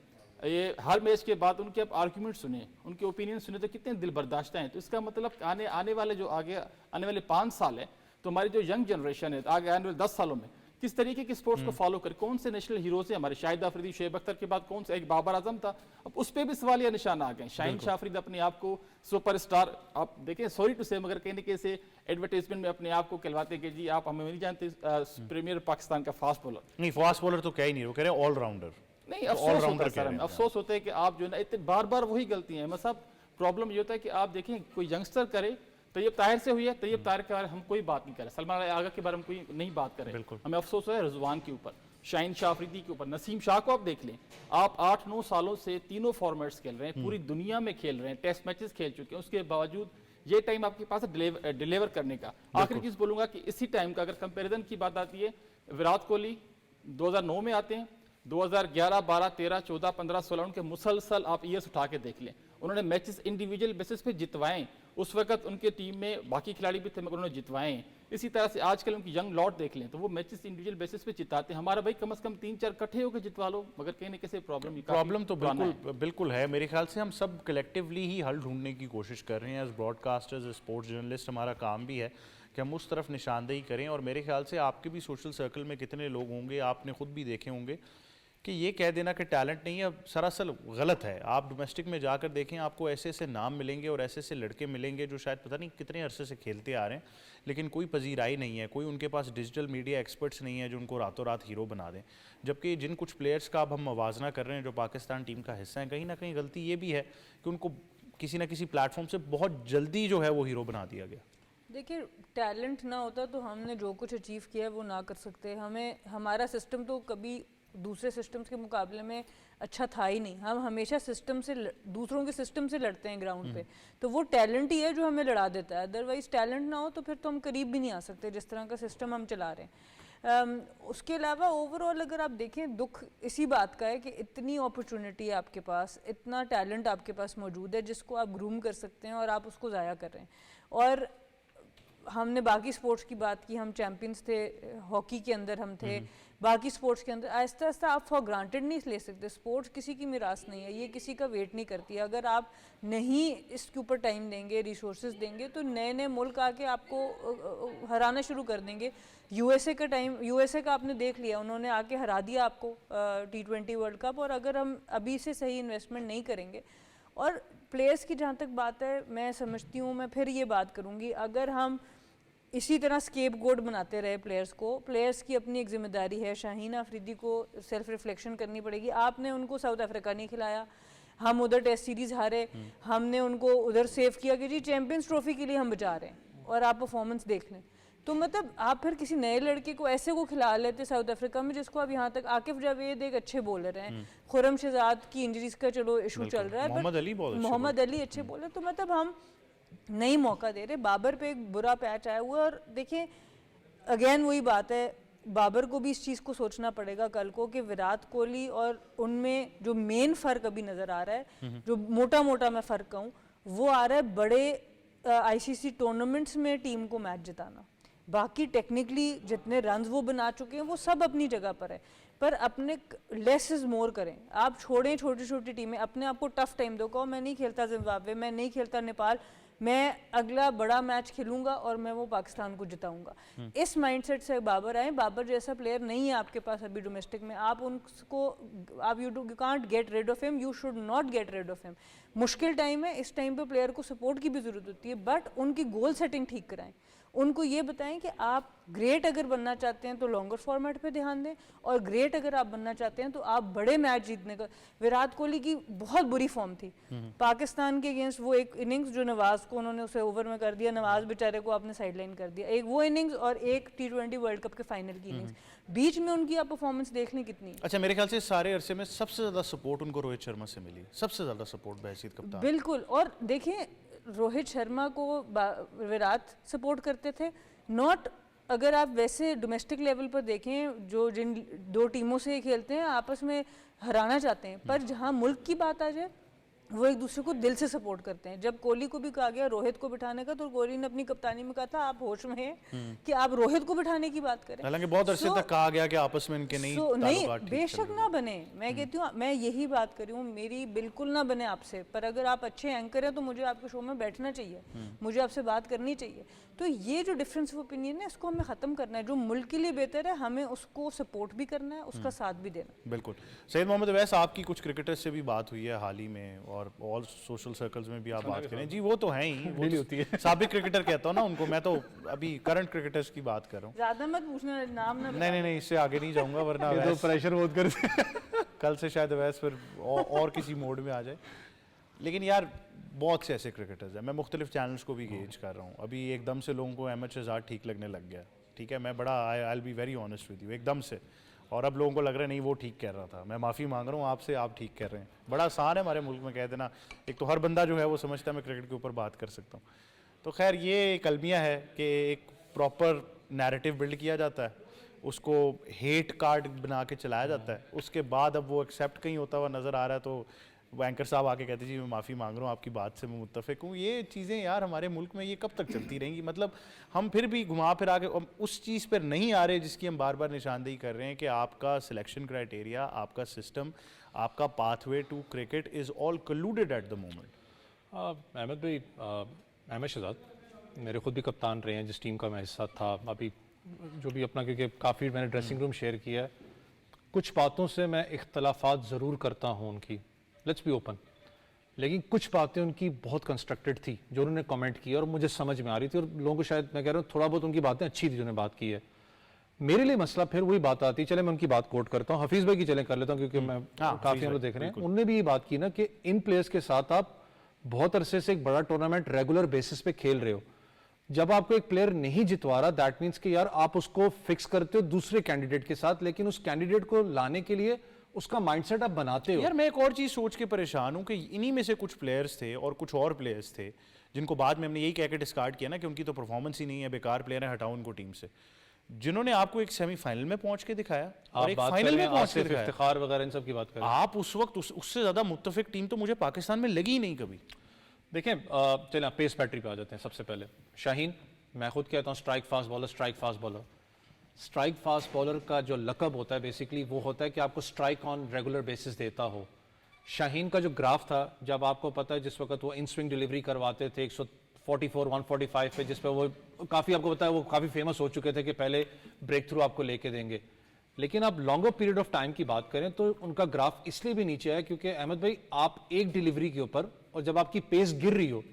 ये हर मैच के बाद उनके आप आर्गूमेंट सुने, उनके ओपिनियन सुने तो कितने दिल बर्दाश्त हैं। तो इसका मतलब आने वाले जो आगे आने वाले 5 साल है, तो हमारी जो यंग जनरेशन है आगे आने वाले 10 सालों में किस तरीके के स्पोर्ट्स को फॉलो करे, कौन से नेशनल हीरोज हैं हमारे, शाहिद अफरीदी, शुएब अख्तर के बाद कौन सा, एक बाबर आजम था, अब उस पर भी सवालिया निशान आ गए। शाहीन शाह अफरीदी अपने आप को सुपरस्टार, आप देखें, सॉरी टू से, मगर कहीं ना कहीं से एडवर्टाइजमेंट में अपने आप को कहलवाते कि जी आप हमें नहीं जानते प्रीमियर पाकिस्तान का फास्ट बॉलर। नहीं, फास्ट बॉलर तो क्या ही नहीं, वो कह रहे हैं ऑलराउंडर। नहीं, अफसोस होता है सर, हमें अफसोस होता है कि आप जो है ना इतने बार बार वही गलतियां हैं। मतलब प्रॉब्लम ये होता है कि आप देखें कोई यंगस्टर करे, तैयब ताहिर से हुई है, तैयब ताहिर के बारे में हम कोई बात नहीं करें, सलमान आगा के बारे में कोई नहीं बात करें, हमें अफसोस है रिजवान के ऊपर, शाहीन शाह अफरीदी के ऊपर, नसीम शाह को आप देख लें, आप 8-9 सालों से तीनों फॉर्मेट्स खेल रहे हैं, पूरी दुनिया में खेल रहे हैं, टेस्ट मैचेस खेल चुके हैं, उसके बावजूद ये टाइम आपके पास है डिलीवर करने का। आखिरी चीज़ बोलूँगा कि इसी टाइम का अगर कंपेरिजन की बात आती है, विराट कोहली 2009 में आते हैं, 2011, 12, 13, 14, 15, 16 उनके मुसलसल आप ईयर्स उठा के देख लें, उन्होंने मैचेस इंडिविजुअल बेसिस पे जितवाएं। उस वक्त उनके टीम में बाकी खिलाड़ी भी थे मगर उन्होंने जितवाएं। इसी तरह से आजकल उनकी यंग लॉट देख लें तो वो मैचेस इंडिविजुअल बेसिस पे जिताते हैं। हमारा भाई कम से कम 3-4 इकट्ठे होकर जितवा लो, मगर कहीं ना कहीं प्रॉब्लम तो बिल्कुल है। मेरे ख्याल से हम सब कलेक्टिवली ही हल ढूंढने की कोशिश कर रहे हैं एज ब्रॉडकास्टर्स, स्पोर्ट्स जर्नलिस्ट। हमारा काम भी है कि हम उस तरफ निशानदेही करें। और मेरे ख्याल से आपके भी सोशल सर्कल में कितने लोग होंगे, आपने खुद भी देखे होंगे कि ये कह देना कि टैलेंट नहीं है सरासर गलत है। आप डोमेस्टिक में जाकर देखें, आपको ऐसे ऐसे नाम मिलेंगे और ऐसे ऐसे लड़के मिलेंगे जो शायद पता नहीं कितने अरसे से खेलते आ रहे हैं, लेकिन कोई पजीराई नहीं है, कोई उनके पास डिजिटल मीडिया एक्सपर्ट्स नहीं है जो उनको रातों रात हीरो बना दें। जबकि जिन कुछ प्लेयर्स का अब हम मवाजना कर रहे हैं जो पाकिस्तान टीम का हिस्सा है, कहीं ना कहीं गलती ये भी है कि उनको किसी ना किसी प्लेटफॉर्म से बहुत जल्दी जो है वो हीरो बना दिया गया। देखिए, टैलेंट ना होता तो हमने जो कुछ अचीव किया है वो ना कर सकते। हमारा सिस्टम तो कभी दूसरे सिस्टम्स के मुकाबले में अच्छा था ही नहीं। हम हमेशा सिस्टम से दूसरों के सिस्टम से लड़ते हैं ग्राउंड पे, तो वो टैलेंट ही है जो हमें लड़ा देता है। अदरवाइज टैलेंट ना हो तो फिर तो हम करीब भी नहीं आ सकते जिस तरह का सिस्टम हम चला रहे हैं। उसके अलावा ओवरऑल अगर आप देखें, दुख इसी बात का है कि इतनी अपॉर्चुनिटी है आपके पास, इतना टैलेंट आपके पास मौजूद है जिसको आप ग्रूम कर सकते हैं और आप उसको ज़ाया कर रहे हैं। और हमने बाकी स्पोर्ट्स की बात की, हम चैम्पियंस थे, हॉकी के अंदर हम थे, बाकी स्पोर्ट्स के अंदर आहिस्ता आहिस्ता आप फॉर ग्रांटेड नहीं ले सकते। स्पोर्ट्स किसी की मिरास नहीं है, ये किसी का वेट नहीं करती है। अगर आप नहीं इसके ऊपर टाइम देंगे, रिसोर्सेज देंगे, तो नए नए मुल्क आके आपको हराना शुरू कर देंगे। यूएसए का आपने देख लिया, उन्होंने आके हरा दिया आपको T20 वर्ल्ड कप। और अगर हम अभी से सही इन्वेस्टमेंट नहीं करेंगे, और प्लेयर्स की जहाँ तक बात है, मैं समझती हूँ, मैं फिर ये बात करूँगी, अगर हम इसी तरह स्केप गोड बनाते रहे प्लेयर्स को, प्लेयर्स की अपनी एक जिम्मेदारी है। शाहीन अफरीदी को सेल्फ रिफ्लेक्शन करनी पड़ेगी। आपने उनको साउथ अफ्रीका नहीं खिलाया, हम उधर टेस्ट सीरीज़ हारे, हमने उनको उधर सेव किया कि जी चैंपियंस ट्रॉफी के लिए हम बचा रहे हैं, और आप परफॉर्मेंस देख लें, तो मतलब आप फिर किसी नए लड़के को ऐसे को खिला लेते साउथ अफ्रीका में, जिसको आप यहाँ तक, आकिफ जावेद एक अच्छे बॉलर हैं, खुरम शहजाद की इंजरीज का चलो इशू चल रहा है, मोहम्मद अली अच्छे बॉलर, तो मतलब हम नहीं मौका दे रहे। बाबर पे एक बुरा पैच आया हुआ है, और देखिए अगेन वही बात है, बाबर को भी इस चीज़ को सोचना पड़ेगा कल को कि विराट कोहली और उनमें जो मेन फ़र्क अभी नज़र आ रहा है, जो मोटा मोटा मैं फ़र्क कहूँ, वो आ रहा है बड़े आईसीसी टूर्नामेंट्स में टीम को मैच जिताना। बाकी टेक्निकली जितने रन्स वो बना चुके हैं वो सब अपनी जगह पर है, पर अपने लेस इज़ मोर करें। आप छोड़ें छोटी छोटी टीमें, अपने आप को टफ टाइम दो, कहो मैं नहीं खेलता जिम्बाब्वे, मैं नहीं खेलता नेपाल, मैं अगला बड़ा मैच खेलूंगा और मैं वो पाकिस्तान को जिताऊंगा। इस माइंडसेट से बाबर आए। बाबर जैसा प्लेयर नहीं है आपके पास अभी डोमेस्टिक में, आप उनको आप you can't get rid of him, you should not gate rid of him. मुश्किल टाइम है, इस टाइम पे प्लेयर को सपोर्ट की भी ज़रूरत होती है, बट उनकी गोल सेटिंग ठीक कराएं। उनको ये बताएं कि आप ग्रेट अगर बनना चाहते हैं तो लॉन्गर फॉर्मेट पे ध्यान दें, और ग्रेट अगर आप बनना चाहते हैं तो आप बड़े मैच जीतने का। विराट कोहली की बहुत बुरी फॉर्म थी पाकिस्तान के अगेंस्ट, वो एक इनिंग्स जो नवाज को उन्होंने उसे ओवर में कर दिया, नवाज बेचारे को आपने साइडलाइन कर दिया, एक वो इनिंग्स और एक T20 वर्ल्ड कप के फाइनल की इनिंग्स, बीच में उनकी आप परफॉर्मेंस देख लें कितनी। अच्छा, मेरे ख्याल से सारे अरसे में सबसे ज़्यादा सपोर्ट उनको रोहित शर्मा से मिली, सबसे ज़्यादा सपोर्ट बहसीत कप्तान। बिल्कुल, और देखिए रोहित शर्मा को विराट सपोर्ट करते थे, नॉट, अगर आप वैसे डोमेस्टिक लेवल पर देखें, जो जिन दो टीमों से खेलते हैं आपस में हराना चाहते हैं, पर जहां मुल्क की बात आ जाए वो एक दूसरे को दिल से सपोर्ट करते हैं। जब कोहली को भी कहा गया रोहित को बिठाने का, तो कोहली ने अपनी कप्तानी में कहा था आप होश में हैं कि आप रोहित को बिठाने की बात करें। हालांकि बहुत अरसे तक कहा गया कि आपस में इनके नहीं, बेशक ना बने, मैं कहती हूँ, मैं यही बात कर रही हूँ, मेरी बिल्कुल ना बने आपसे, पर अगर आप अच्छे एंकर हैं तो मुझे आपके शो में बैठना चाहिए, मुझे आपसे बात करनी चाहिए। तो ये जो डिफरेंस ऑफ ओपिनियन है इसको हमें ख़त्म करना है, जो मुल्क के लिए बेहतर है हमें उसको सपोर्ट भी करना है, उसका साथ भी देना। बिल्कुल। सैयद मोहम्मद अवैस, आपकी कुछ क्रिकेटर्स से भी बात हुई है हाल ही में, और ऑल सोशल सर्कल्स में भी आप बात करें जी, वो तो हैं ही, वो होती है साबिक क्रिकेटर कहता हूँ ना उनको, मैं तो अभी करंट क्रिकेटर्स की बात कर रहा हूँ। ज़्यादा मत पूछना, नाम ना नहीं, इससे आगे नहीं जाऊँगा, वरना तो प्रेशर बहुत करते कल से शायद अवैस फिर और किसी मोड में आ जाए। लेकिन यार बहुत से ऐसे क्रिकेटर्स हैं, मैं मुख्तलिफ चैनल्स को भी गेज कर रहा हूँ, अभी एकदम से लोगों को अहमद शहजाद ठीक लगने लग गया, ठीक है, मैं बड़ा I will be very honest with you, एकदम से, और अब लोगों को लग रहा है नहीं वो ठीक कह रहा था, मैं माफ़ी मांग रहा हूँ आपसे, आप ठीक कह रहे हैं। बड़ा आसान है हमारे मुल्क में कह देना, एक तो हर बंदा जो है वो समझता है मैं क्रिकेट के ऊपर बात कर सकता हूँ। तो खैर ये एक अलमिया है कि एक प्रॉपर नैरेटिव बिल्ड किया जाता है, उसको हेट कार्ड बना के चलाया जाता है, उसके बाद अब वो एक्सेप्ट कहीं होता हुआ नज़र आ रहा है तो वो एंकर साहब आके कहते जी मैं माफ़ी मांग रहा हूँ, आपकी बात से मैं मुत्तफ़िक हूँ। ये चीज़ें यार हमारे मुल्क में ये कब तक चलती रहेंगी? मतलब हम फिर भी घुमा फिरा के उस चीज़ पर नहीं आ रहे जिसकी हम बार बार निशानदेही कर रहे हैं कि आपका सिलेक्शन क्राइटेरिया, आपका सिस्टम, आपका pathway to cricket is all clouded at the moment. Ahmed भाई, अहमद शहजाद मेरे खुद भी कप्तान रहे हैं जिस टीम का मैं हिस्सा था, अभी जो भी अपना, क्योंकि काफ़ी मैंने ड्रेसिंग रूम शेयर किया है, कुछ बातों से मैं इख्तलाफात ज़रूर करता हूँ उनकी, लेट्स बी ओपन, लेकिन कुछ बातें उनकी बहुत कंस्ट्रक्टेड थी जो उन्होंने कमेंट की और मुझे समझ में आ रही थी, और लोगों को शायद मैं कह रहा हूँ थोड़ा बहुत उनकी बातें अच्छी थी जो उन्होंने बात की है। मेरे लिए मसला फिर वही बात आती है, चले मैं उनकी बात कोट करता हूँ, हफीज़ भाई की चले कर लेता हूँ क्योंकि मैं काफ़ी हम लोग देख रहे हैं, उनने भी ये बात की ना कि इन प्लेयर्स के साथ आप बहुत अरसे से एक बड़ा टूर्नामेंट रेगुलर बेसिस पे खेल रहे हो, जब आपको एक प्लेयर नहीं जितवा रहा दैट मीन्स कि यार आप उसको फिक्स करते हो दूसरे कैंडिडेट के साथ, लेकिन उस कैंडिडेट को लाने के लिए उसका माइंडसेट आप बनाते हो। यार मैं एक और चीज़ सोच के परेशान हूँ कि इन्हीं में से कुछ प्लेयर्स थे और कुछ और प्लेयर्स थे जिनको बाद में हमने यही कह के डिस्कार्ड किया ना कि उनकी तो परफॉर्मेंस ही नहीं है, बेकार प्लेयर है, हटाओ उनको टीम से, जिन्होंने आपको एक सेमीफाइनल में पहुंच के दिखाया और एक फाइनल में पहुंच के दिखाया। इफ्तिखार वगैरह इन सब की बात करें, आप उस वक्त उससे ज़्यादा मुत्तफिक टीम तो मुझे पाकिस्तान में लगी ही नहीं कभी। देखें, चलिए पेस बैटरी पे आ जाते हैं। सबसे पहले शाहीन, मैं खुद कहता हूँ strike fast bowler, strike fast bowler. Strike fast bowler का जो लकब होता है बेसिकली वो होता है कि आपको स्ट्राइक ऑन रेगुलर बेसिस देता हो। शाहीन का जो ग्राफ था, जब आपको पता है जिस वक्त वो इन स्विंग डिलीवरी करवाते थे 144 145 पे, जिस पे वो काफ़ी आपको पता है वो काफ़ी फेमस हो चुके थे कि पहले ब्रेक थ्रू आपको लेके देंगे, लेकिन आप लॉन्गर पीरियड ऑफ टाइम की बात करें तो उनका ग्राफ इसलिए भी नीचे आया क्योंकि अहमद भाई आप एक डिलीवरी के ऊपर, और जब आपकी पेस गिर रही हो,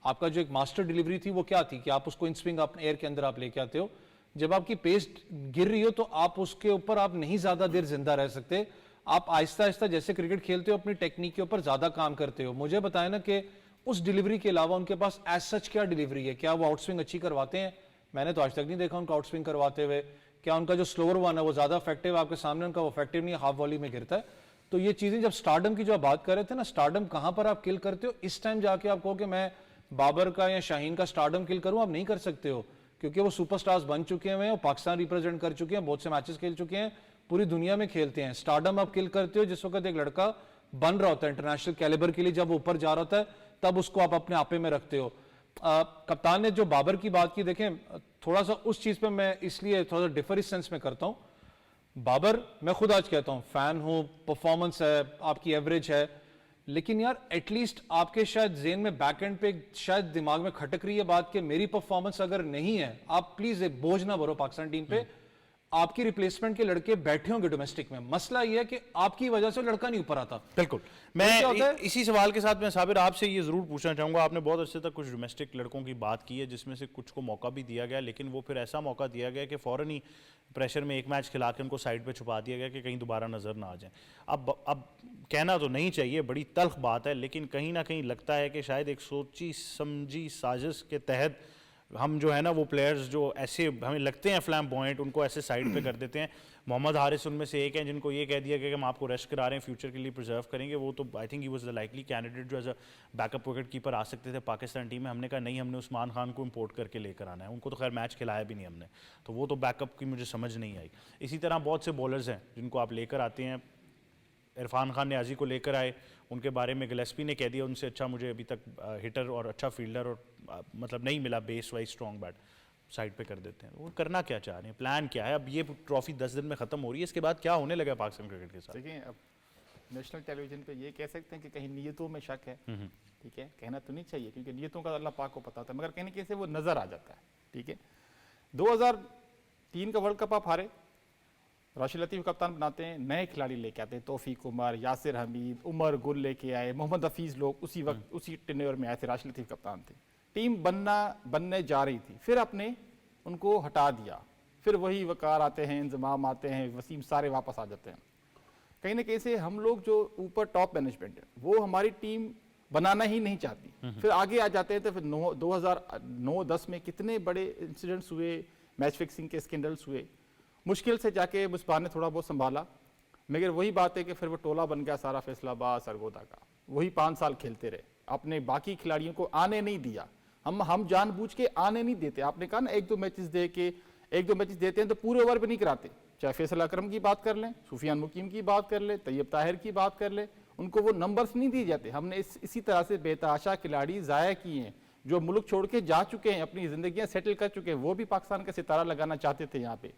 आपका जो एक मास्टर डिलीवरी थी वो क्या थी कि आप उसको इन स्विंग अपने एयर के अंदर आप लेके आते हो, जब आपकी पेस गिर रही हो तो आप उसके ऊपर आप नहीं ज्यादा देर जिंदा रह सकते, आप आहिस्ता आहिस्ता जैसे क्रिकेट खेलते हो अपनी टेक्निक के ऊपर ज्यादा काम करते हो। मुझे बताया ना कि उस डिलीवरी के अलावा उनके पास एज सच क्या डिलीवरी है? क्या वो आउटस्विंग अच्छी करवाते हैं? मैंने तो आज तक नहीं देखा उनका आउटस्विंग करवाते हुए। क्या उनका जो स्लोअर वन है वो ज्यादा इफेक्टिव, आपके सामने उनका इफेक्टिव नहीं, हाफ वॉली में गिरता है। तो ये चीजें, जब स्टारडम की जो आप बात कर रहे थे ना, स्टारडम कहां पर आप किल करते हो, इस टाइम जाके आप कहो कि मैं बाबर का या शाहीन का स्टारडम किल करूं, आप नहीं कर सकते हो, क्योंकि वो सुपरस्टार्स बन चुके हैं और पाकिस्तान रिप्रेजेंट कर चुके हैं, बहुत से मैचेस खेल चुके हैं, पूरी दुनिया में खेलते हैं। स्टारडम आप किल करते हो जिस वक्त एक लड़का बन रहा होता है इंटरनेशनल कैलिबर के लिए, जब वो ऊपर जा रहा होता है, तब उसको आप अपने आपे में रखते हो। कप्तान ने जो बाबर की बात की, देखें थोड़ा सा उस चीज पे मैं इसलिए थोड़ा सा डिफर इस सेंस में करता हूं। बाबर, मैं खुद आज कहता हूं फैन हूं, परफॉर्मेंस है, आपकी एवरेज है, लेकिन यार एटलीस्ट आपके शायद जेन में बैक एंड पे शायद दिमाग में खटक रही है बात कि मेरी परफॉर्मेंस अगर नहीं है, आप प्लीज एक बोझ ना भरो पाकिस्तान टीम पे, आपकी रिप्लेसमेंट के लड़के बैठे होंगे डोमेस्टिक में। मसला यह है कि आपकी वजह से लड़का नहीं ऊपर आता। बिल्कुल। मैं इसी सवाल के साथ मैं साबिर आपसे ये जरूर पूछना चाहूंगा, आपने बहुत अच्छे तक कुछ डोमेस्टिक लड़कों की बात की है जिसमें से कुछ को मौका भी दिया गया, लेकिन वो फिर ऐसा मौका दिया गया कि फौरन ही प्रेशर में एक मैच खिला के उनको साइड पे छुपा दिया गया कि कहीं दोबारा नजर ना आ जाए। अब कहना तो नहीं चाहिए, बड़ी तल्ख बात है, लेकिन कहीं ना कहीं लगता है कि शायद एक सोची समझी साजिश के तहत हम जो है ना वो प्लेयर्स जो ऐसे हमें लगते हैं फ्लैम्बॉयंट, उनको ऐसे साइड पे कर देते हैं। मोहम्मद हारिस उनमें से एक हैं जिनको ये कह दिया गया कि हम आपको रेस्ट करा रहे हैं, फ्यूचर के लिए प्रिजर्व करेंगे। वो तो I think he was the likely candidate जो as a backup wicket keeper आ सकते थे पाकिस्तान टीम में। हमने कहा नहीं, हमने उस्मान खान को इम्पोर्ट करके लेकर आना है। उनको तो खैर मैच खिलाया भी नहीं हमने, तो वो तो बैकअप की मुझे समझ नहीं आई। इसी तरह बहुत से बॉलर्स हैं जिनको आप लेकर आते हैं। इरफान खान न्याजी को लेकर आए, उनके बारे में गिलेस्पी ने कह दिया उनसे अच्छा मुझे अभी तक हिटर और अच्छा फील्डर और मतलब नहीं मिला, base wise strong bat, side पे कर देते हैं। वो करना क्या चाह रहे हैं, प्लान क्या है? अब ये ट्रॉफी 10 दिन में खत्म हो रही है, इसके बाद क्या होने लगा पाकिस्तान क्रिकेट के साथ? देखिए, अब नेशनल टेलीविजन पे ये कह सकते हैं कि कहीं नीयतों में शक है, ठीक है, कहना तो नहीं चाहिए क्योंकि नीयतों का अल्लाह पाक को पता था, मगर कहने के से वो नजर आ जाता है। ठीक है, 2003 का वर्ल्ड कप आप हारे, राशिद लतीफ़ कप्तान बनाते हैं, नए खिलाड़ी लेके आते हैं, तौफीक उमर, यासिर हमीद, उमर गुल लेके आए, मोहम्मद हफीज़, लोग उसी वक्त उसी टेन्योर में आए थे, राशिद लतीफ़ कप्तान थे। टीम बनने जा रही थी, फिर आपने उनको हटा दिया, फिर वही वकार आते हैं, इंजमाम आते हैं, वसीम सारे वापस आ जाते हैं। कहीं ना कहीं से हम लोग जो ऊपर टॉप मैनेजमेंट है वो हमारी टीम बनाना ही नहीं चाहती, फिर आगे आ जाते हैं। तो फिर 2009-10 में कितने बड़े इंसिडेंट्स हुए, मैच फिक्सिंग के स्कैंडल्स हुए, मुश्किल से जाके मुस्बान ने थोड़ा बहुत संभाला, मगर वही बात है कि फिर वो टोला बन गया सारा फैसलाबाद सरगोदा का। वही 5 साल खेलते रहे, अपने बाकी खिलाड़ियों को आने नहीं दिया। हम जानबूझ के आने नहीं देते। आपने कहा ना 1-2 मैचेस देते हैं तो पूरे ओवर पे नहीं कराते। चाहे फैसल अकरम की बात कर लें, सुफियान मुकीम की बात कर लें, तैयब ताहिर की बात कर लें, उनको वो नंबर्स नहीं दिए जाते। हमने इसी तरह से बेतहाशा खिलाड़ी ज़ाया किए हैं जो मुल्क छोड़ के जा चुके हैं, अपनी ज़िंदगियाँ सेटल कर चुके हैं, वो भी पाकिस्तान का सितारा लगाना चाहते थे यहाँ पे।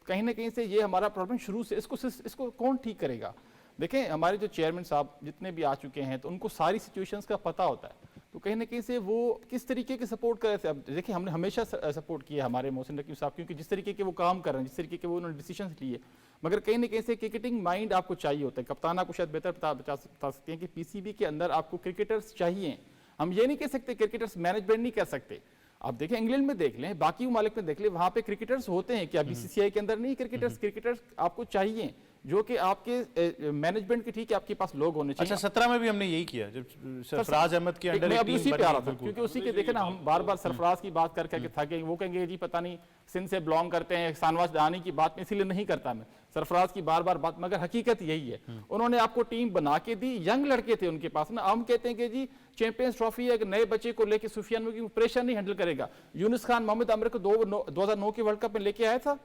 कहीं ना कहीं से ये हमारा प्रॉब्लम शुरू से, इसको कौन ठीक करेगा? देखें, हमारे जो चेयरमैन साहब जितने भी आ चुके हैं तो उनको सारी सिचुएशंस का पता होता है, तो कहीं ना कहीं से वो किस तरीके के सपोर्ट कर रहे थे। अब देखिए, हमने हमेशा सपोर्ट किया हमारे मोहसिन रकीब साहब, क्योंकि जिस तरीके के वो काम कर रहे हैं, जिस तरीके के वो उन्होंने डिसीजन लिए, मगर कहीं ना कहीं से क्रिकेटिंग माइंड आपको चाहिए होता है। कप्तान आपको शायद बेहतर बता सकते हैं कि पीसीबी के अंदर आपको क्रिकेटर्स चाहिए। हम ये नहीं कह सकते क्रिकेटर्स मैनेजमेंट नहीं कर सकते। आप देखें, इंग्लैंड में देख लें, बाकी ममालिक में देख लें, वहाँ पे क्रिकेटर्स होते हैं। क्या बीसीसीआई के अंदर नहीं क्रिकेटर्स आपको चाहिए जो कि आपके मैनेजमेंट के, ठीक है, आपके पास लोग होने चाहिए। अच्छा, 17 में भी हमने यही किया जब सरफराज अहमद के अंडर मैं अभी उसी पे आ रहा था, क्योंकि उसी के देखे ना, हम बार बार सरफराज की बात करके थके। वो कहेंगे जी पता नहीं सिंध से बिलोंग करते हैं, शाहनवाज दानी की बात में इसीलिए नहीं करता मैं सरफराज की बार बात, मगर हकीकत यही है। उन्होंने आपको टीम बना के दी, यंग लड़के थे उनके पास ना। हम कहते हैं कि जी चैंपियंस ट्रॉफी है, एक नए बच्चे को लेके सुफियान में प्रेशर नहीं हैंडल करेगा। यूनुस खान मोहम्मद आमिर को 2009 के वर्ल्ड कप में लेके आया था,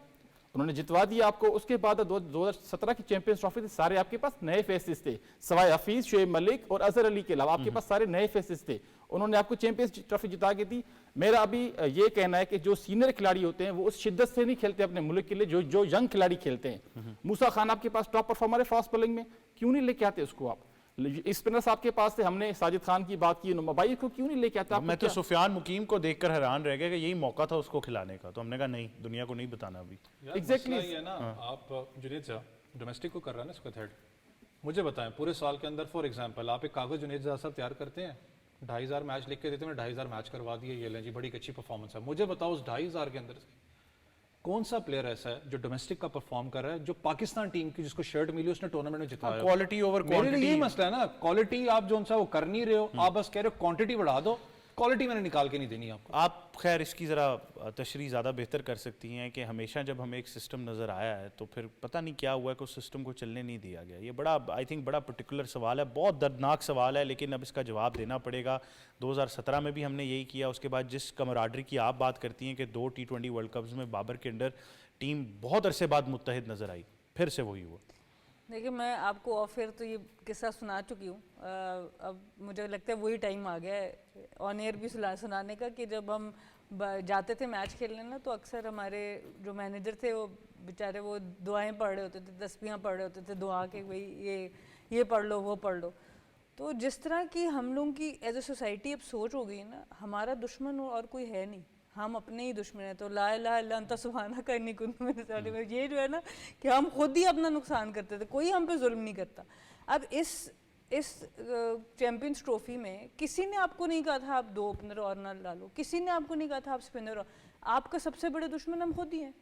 उन्होंने जितवा दिया आपको। उसके बाद 2017 की चैंपियंस ट्रॉफी थी, सारे आपके पास नए फेसेस थे, सवाए हफीज, शुएब मलिक और अजहर अली के अलावा आपके पास सारे नए फेसेस थे। उन्होंने आपको चैंपियंस ट्रॉफी जिता के दी। मेरा अभी ये कहना है कि जो सीनियर खिलाड़ी होते हैं वो उस शिद्दत से नहीं खेलते अपने मुल्क के लिए जो यंग खिलाड़ी खेलते हैं। मूसा खान आपके पास टॉप परफॉर्मर है फास्ट बॉलिंग में, क्यों नहीं लेके आते उसको आप? स्पिनर्स आपके पास थे, हमने साजिद खान की बात की, भाई को क्यों नहीं लेके आता? मैं तो सुफियान मुकीम को देखकर हैरान रह गया कि यही मौका था उसको खिलाने का, तो हमने कहा नहीं, दुनिया को नहीं बताना अभी। एग्जैक्टली है ना। आप जुनेद साहब डोमेस्टिक को कर रहा है ना इसका थर्ड, मुझे बताएं पूरे साल के अंदर फॉर एग्जांपल आप एक कागज जुनेद साहब तैयार करते हैं, 2500 मैच लिख के देते हैं, 2500 मैच करवा दिए, ये लें जी बड़ी अच्छी परफॉर्मेंस है। मुझे बताओ उस 2500 के अंदर से कौन सा प्लेयर ऐसा है जो डोमेस्टिक का परफॉर्म कर रहा है, जो पाकिस्तान टीम की जिसको शर्ट मिली उसने टूर्नामेंट में जिताया? क्वालिटी ओवर मेरे लिए क्वांटिटी। यही मसला है ना, क्वालिटी आप जो सा वो कर नहीं रहे हो, आप बस कह रहे हो क्वांटिटी बढ़ा दो, क्वालिटी मैंने निकाल के नहीं देनी आपको। आप खैर इसकी ज़रा तशरीह ज़्यादा बेहतर कर सकती हैं कि हमेशा जब हमें एक सिस्टम नज़र आया है तो फिर पता नहीं क्या हुआ है कि उस सिस्टम को चलने नहीं दिया गया। ये बड़ा आई थिंक बड़ा पर्टिकुलर सवाल है, बहुत दर्दनाक सवाल है, लेकिन अब इसका जवाब देना पड़ेगा। 2017 में भी हमने यही किया, उसके बाद जिस कमराडरी की आप बात करती हैं कि 2 T20 वर्ल्ड कप्स में बाबर के अंडर टीम बहुत अरसे बाद मुत्तहिद नज़र आई, फिर से वही हुआ। देखिए, मैं आपको ऑफ एयर तो ये किस्सा सुना चुकी हूँ। अब मुझे लगता है वही टाइम आ गया है ऑन एयर भी सुनाने का कि जब हम जाते थे मैच खेलने ना, तो अक्सर हमारे जो मैनेजर थे वो बेचारे वो दुआएं पढ़ रहे होते थे, तस्बीहां पढ़ रहे होते थे, दुआ के भाई ये पढ़ लो वो पढ़ लो। तो जिस तरह की हम लोगों की एज ए सोसाइटी अब सोच हो गई ना, हमारा दुश्मन और कोई है नहीं, हम अपने ही दुश्मन है। तो ला इलाहा इल्ला अंता सुब्हानक इन्नी कुन्तु मिनज़ ज़ालिमीन, ये जो है ना कि हम खुद ही अपना नुकसान करते थे, कोई हम पे जुल्म नहीं करता। अब इस चैंपियंस ट्रॉफी में किसी ने आपको नहीं कहा था आप 2 ओपनर और ना डालो, किसी ने आपको नहीं कहा था आप स्पिनर और, आपका सबसे बड़े दुश्मन हम खुद ही हैं।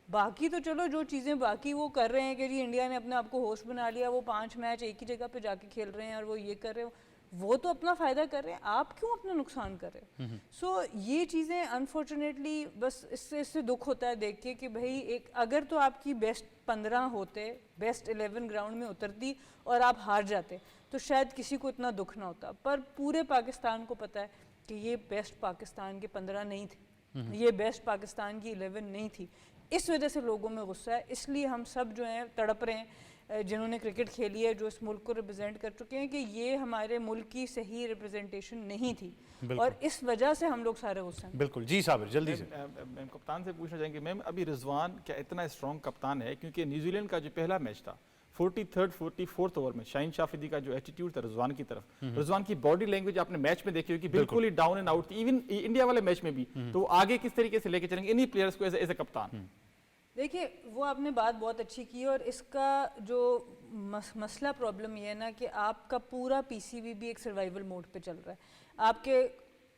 बाकी तो चलो जो चीज़ें बाकी वो कर रहे हैं कि जी इंडिया ने अपने आप को होस्ट बना लिया, वो 5 मैच एक ही जगह पे जाके खेल रहे हैं और वो ये कर रहे हो, वो तो अपना फ़ायदा कर रहे हैं, आप क्यों अपना नुकसान कर रहे हो? सो ये चीज़ें अनफॉर्चुनेटली बस इससे दुख होता है देख के कि भाई एक अगर तो आपकी बेस्ट 15 होते, बेस्ट 11 ग्राउंड में उतरती और आप हार जाते तो शायद किसी को इतना दुख ना होता, पर पूरे पाकिस्तान को पता है कि ये बेस्ट पाकिस्तान के 15 नहीं थे, ये बेस्ट पाकिस्तान की 11 नहीं थी। इस वजह से लोगों में गुस्सा है, इसलिए हम सब जो हैं तड़प रहे हैं जिन्होंने क्रिकेट खेली है, जो इस मुल्क को रिप्रेजेंट कर चुके हैं, कि ये हमारे मुल्क की सही रिप्रेजेंटेशन नहीं थी और इस वजह से हम लोग सारे गुस्से हैं। बिल्कुल जी साबिर, जल्दी से। मैम कप्तान से पूछना चाहेंगे, मैम अभी रिजवान क्या इतना स्ट्रॉन्ग कप्तान है? क्योंकि न्यूजीलैंड का जो पहला मैच था 43rd 44th ओवर में शाहीन शाफिदी का जो एटीट्यूड था रिजवान की तरफ, रिजवान की बॉडी लैंग्वेज आपने मैच में देखी होगी, बिल्कुल ही डाउन एंड आउट थी, इवन इंडिया वाले मैच में भी। तो आगे किस तरीके से लेके चलेंगे इन्हीं प्लेयर्स को एज ए कप्तान? देखिए, वो आपने बात बहुत अच्छी की और इसका जो मसला प्रॉब्लम ये है ना कि आपका पूरा पीसीबी भी एक सर्वाइवल मोड पे चल रहा है। आपके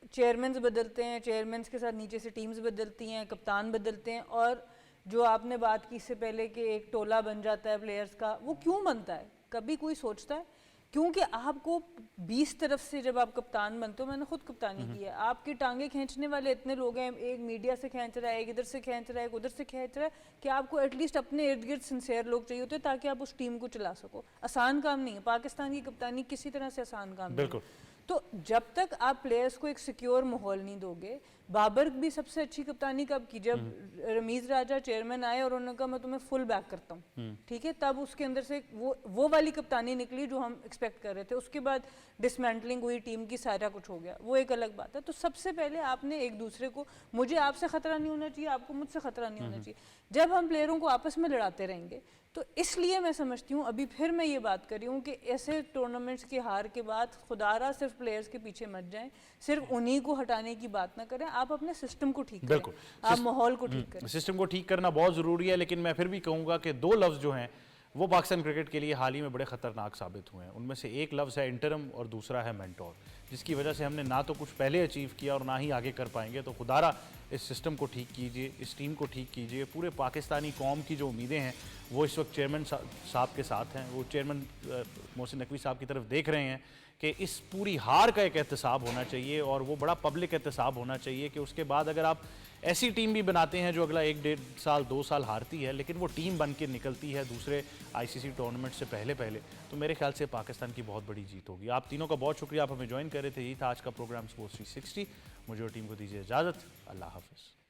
चेयरमैन्स बदलते हैं, चेयरमैन्स के साथ नीचे से टीम्स बदलती हैं, कप्तान बदलते हैं, और जो आपने बात की इससे पहले कि एक टोला बन जाता है प्लेयर्स का, वो क्यों बनता है? कभी कोई सोचता है? क्योंकि आपको 20 तरफ से जब आप कप्तान बनते हो, मैंने खुद कप्तानी की है, आपकी टांगे खींचने वाले इतने लोग हैं, एक मीडिया से खींच रहा है, एक इधर से खींच रहा है, एक उधर से खींच रहा है, कि आपको एटलीस्ट अपने इर्द गिर्द सिंसियर लोग चाहिए होते हैं ताकि आप उस टीम को चला सको। आसान काम नहीं है, पाकिस्तान की कप्तानी किसी तरह से आसान काम नहीं है। तो जब तक आप प्लेयर्स को एक सिक्योर माहौल नहीं दोगे, बाबर भी सबसे अच्छी कप्तानी कब की? जब रमीज राजा चेयरमैन आए और उन्होंने कहा मैं तुम्हें फुल बैक करता हूँ, ठीक है, तब उसके अंदर से वो वाली कप्तानी निकली जो हम एक्सपेक्ट कर रहे थे। उसके बाद डिसमेंटलिंग हुई टीम की, सारा कुछ हो गया, वो एक अलग बात है। तो सबसे पहले आपने एक दूसरे को, मुझे आपसे खतरा नहीं होना चाहिए, आपको मुझसे खतरा नहीं होना चाहिए। जब हम प्लेयरों को आपस में लड़ाते रहेंगे, तो इसलिए मैं समझती हूँ, अभी फिर मैं ये बात कर रही हूँ कि ऐसे टूर्नामेंट्स की हार के बाद खुदारा सिर्फ प्लेयर्स के पीछे मत जाएं, सिर्फ उन्हीं को हटाने की बात ना करें, आप अपने सिस्टम को ठीक करें, आप माहौल को ठीक करें। सिस्टम को ठीक करना बहुत ज़रूरी है, लेकिन मैं फिर भी कहूँगा कि 2 लफ्ज़ जो हैं वो पाकिस्तान क्रिकेट के लिए हाल ही में बड़े ख़तरनाक साबित हुए हैं। उनमें से एक लफ्ज़ है इंटरम और दूसरा है मेंटोर, जिसकी वजह से हमने ना तो कुछ पहले अचीव किया और ना ही आगे कर पाएंगे। तो खुदारा इस सिस्टम को ठीक कीजिए, इस टीम को ठीक कीजिए। पूरे पाकिस्तानी कौम की जो उम्मीदें हैं वो इस वक्त चेयरमैन साहब के साथ हैं, वो चेयरमैन मोहसिन नकवी साहब की तरफ देख रहे हैं कि इस पूरी हार का एक एहतसाब होना चाहिए और वो बड़ा पब्लिक एहतसाब होना चाहिए कि उसके बाद अगर आप ऐसी टीम भी बनाते हैं जो अगला 1-1.5 साल 2 साल हारती है, लेकिन वो टीम बन के निकलती है दूसरे आईसीसी टूर्नामेंट से पहले, तो मेरे ख्याल से पाकिस्तान की बहुत बड़ी जीत होगी। आप तीनों का बहुत शुक्रिया, आप हमें ज्वाइन कर रहे थे। यही था आज का प्रोग्राम स्पोर्ट्स 360। मुझे और टीम को दीजिए इजाज़त। अल्लाह हाफिज़।